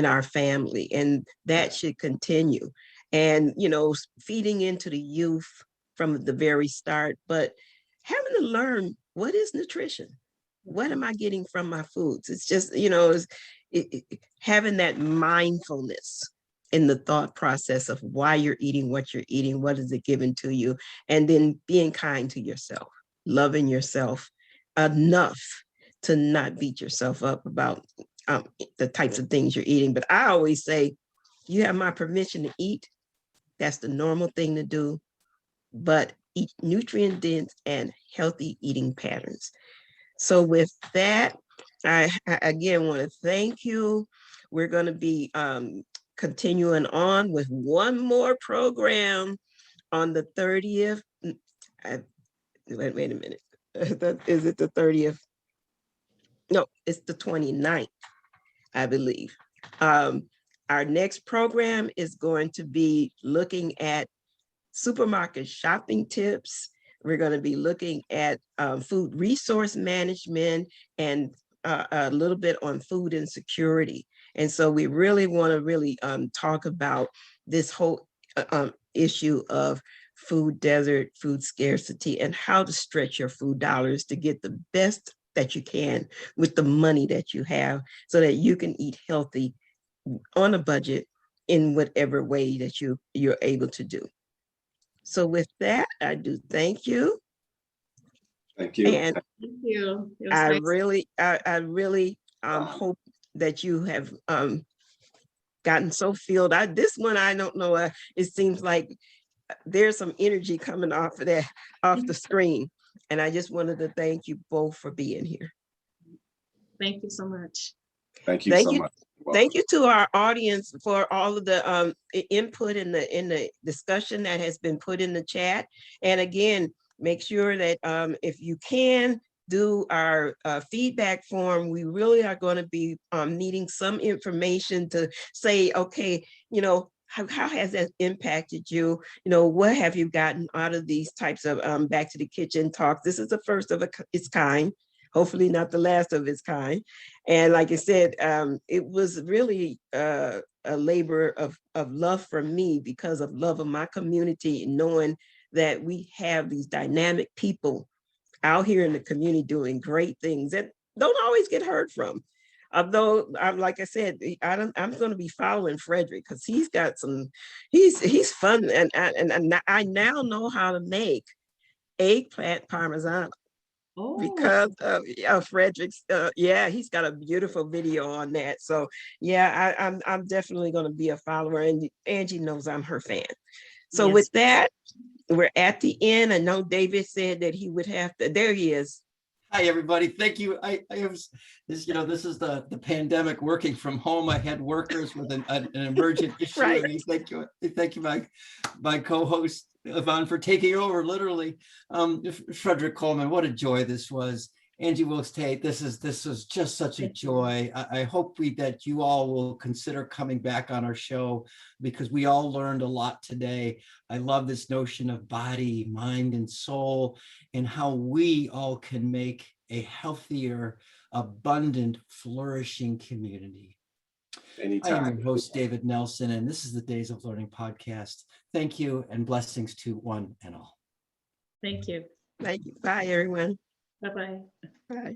Speaker 2: our family, and that should continue. And, feeding into the youth from the very start, but having to learn, what is nutrition? What am I getting from my foods? It's just, having that mindfulness in the thought process of why you're eating, what you're eating, what is it given to you, and then being kind to yourself, loving yourself enough to not beat yourself up about the types of things you're eating. But I always say, you have my permission to eat. That's the normal thing to do, but eat nutrient dense and healthy eating patterns. So with that, I again want to thank you. We're going to be continuing on with one more program on the 30th. Wait a minute. Is it the 30th? No, it's the 29th, I believe. Our next program is going to be looking at supermarket shopping tips. We're going to be looking at food resource management, and a little bit on food insecurity. And so we really want to talk about this whole issue of food desert, food scarcity, and how to stretch your food dollars to get the best that you can with the money that you have, so that you can eat healthy on a budget in whatever way that you're able to do. So with that, I do thank you.
Speaker 3: Thank you.
Speaker 4: Thank
Speaker 2: And
Speaker 4: you. It was
Speaker 2: I
Speaker 4: nice.
Speaker 2: really hope that you have gotten so filled. This one, I don't know, it seems like there's some energy coming off of that, off the screen. And I just wanted to thank you both for being here.
Speaker 4: Thank you so much.
Speaker 3: Thank you so much.
Speaker 2: Thank you to our audience for all of the input in the discussion that has been put in the chat. And again, make sure that if you can do our feedback form, we really are going to be needing some information to say, okay, how has that impacted you? What have you gotten out of these types of Back to the Kitchen talks? This is the first of its kind. Hopefully not the last of its kind. And like I said, it was really a labor of love for me, because of love of my community, knowing that we have these dynamic people out here in the community doing great things that don't always get heard from. Although, like I said, I'm going to be following Frederick, because he's got he's fun. And I now know how to make eggplant Parmesan.
Speaker 4: Oh,
Speaker 2: Because of Frederick's, he's got a beautiful video on that. So yeah, I'm definitely going to be a follower, and Angie knows I'm her fan. So
Speaker 4: yes.
Speaker 2: With that, we're at the end. I know David said that he would have to. There he is.
Speaker 1: Hi, everybody. Thank you. I was this, this is the pandemic, working from home. I had workers with an emergent issue.
Speaker 2: Right.
Speaker 1: And thank you, my co-host Yvonne, for taking over literally. Frederick Coleman, what a joy this was. Angie Wilks-Tate, this was just such a joy. I hope that you all will consider coming back on our show, because we all learned a lot today. I love this notion of body, mind, and soul, and how we all can make a healthier, abundant, flourishing community.
Speaker 3: Anytime.
Speaker 1: I am your host, David Nelson, and this is the Days of Learning podcast. Thank you, and blessings to one and all.
Speaker 4: Thank you.
Speaker 2: Thank you. Bye, everyone.
Speaker 4: Bye-bye.
Speaker 2: Bye.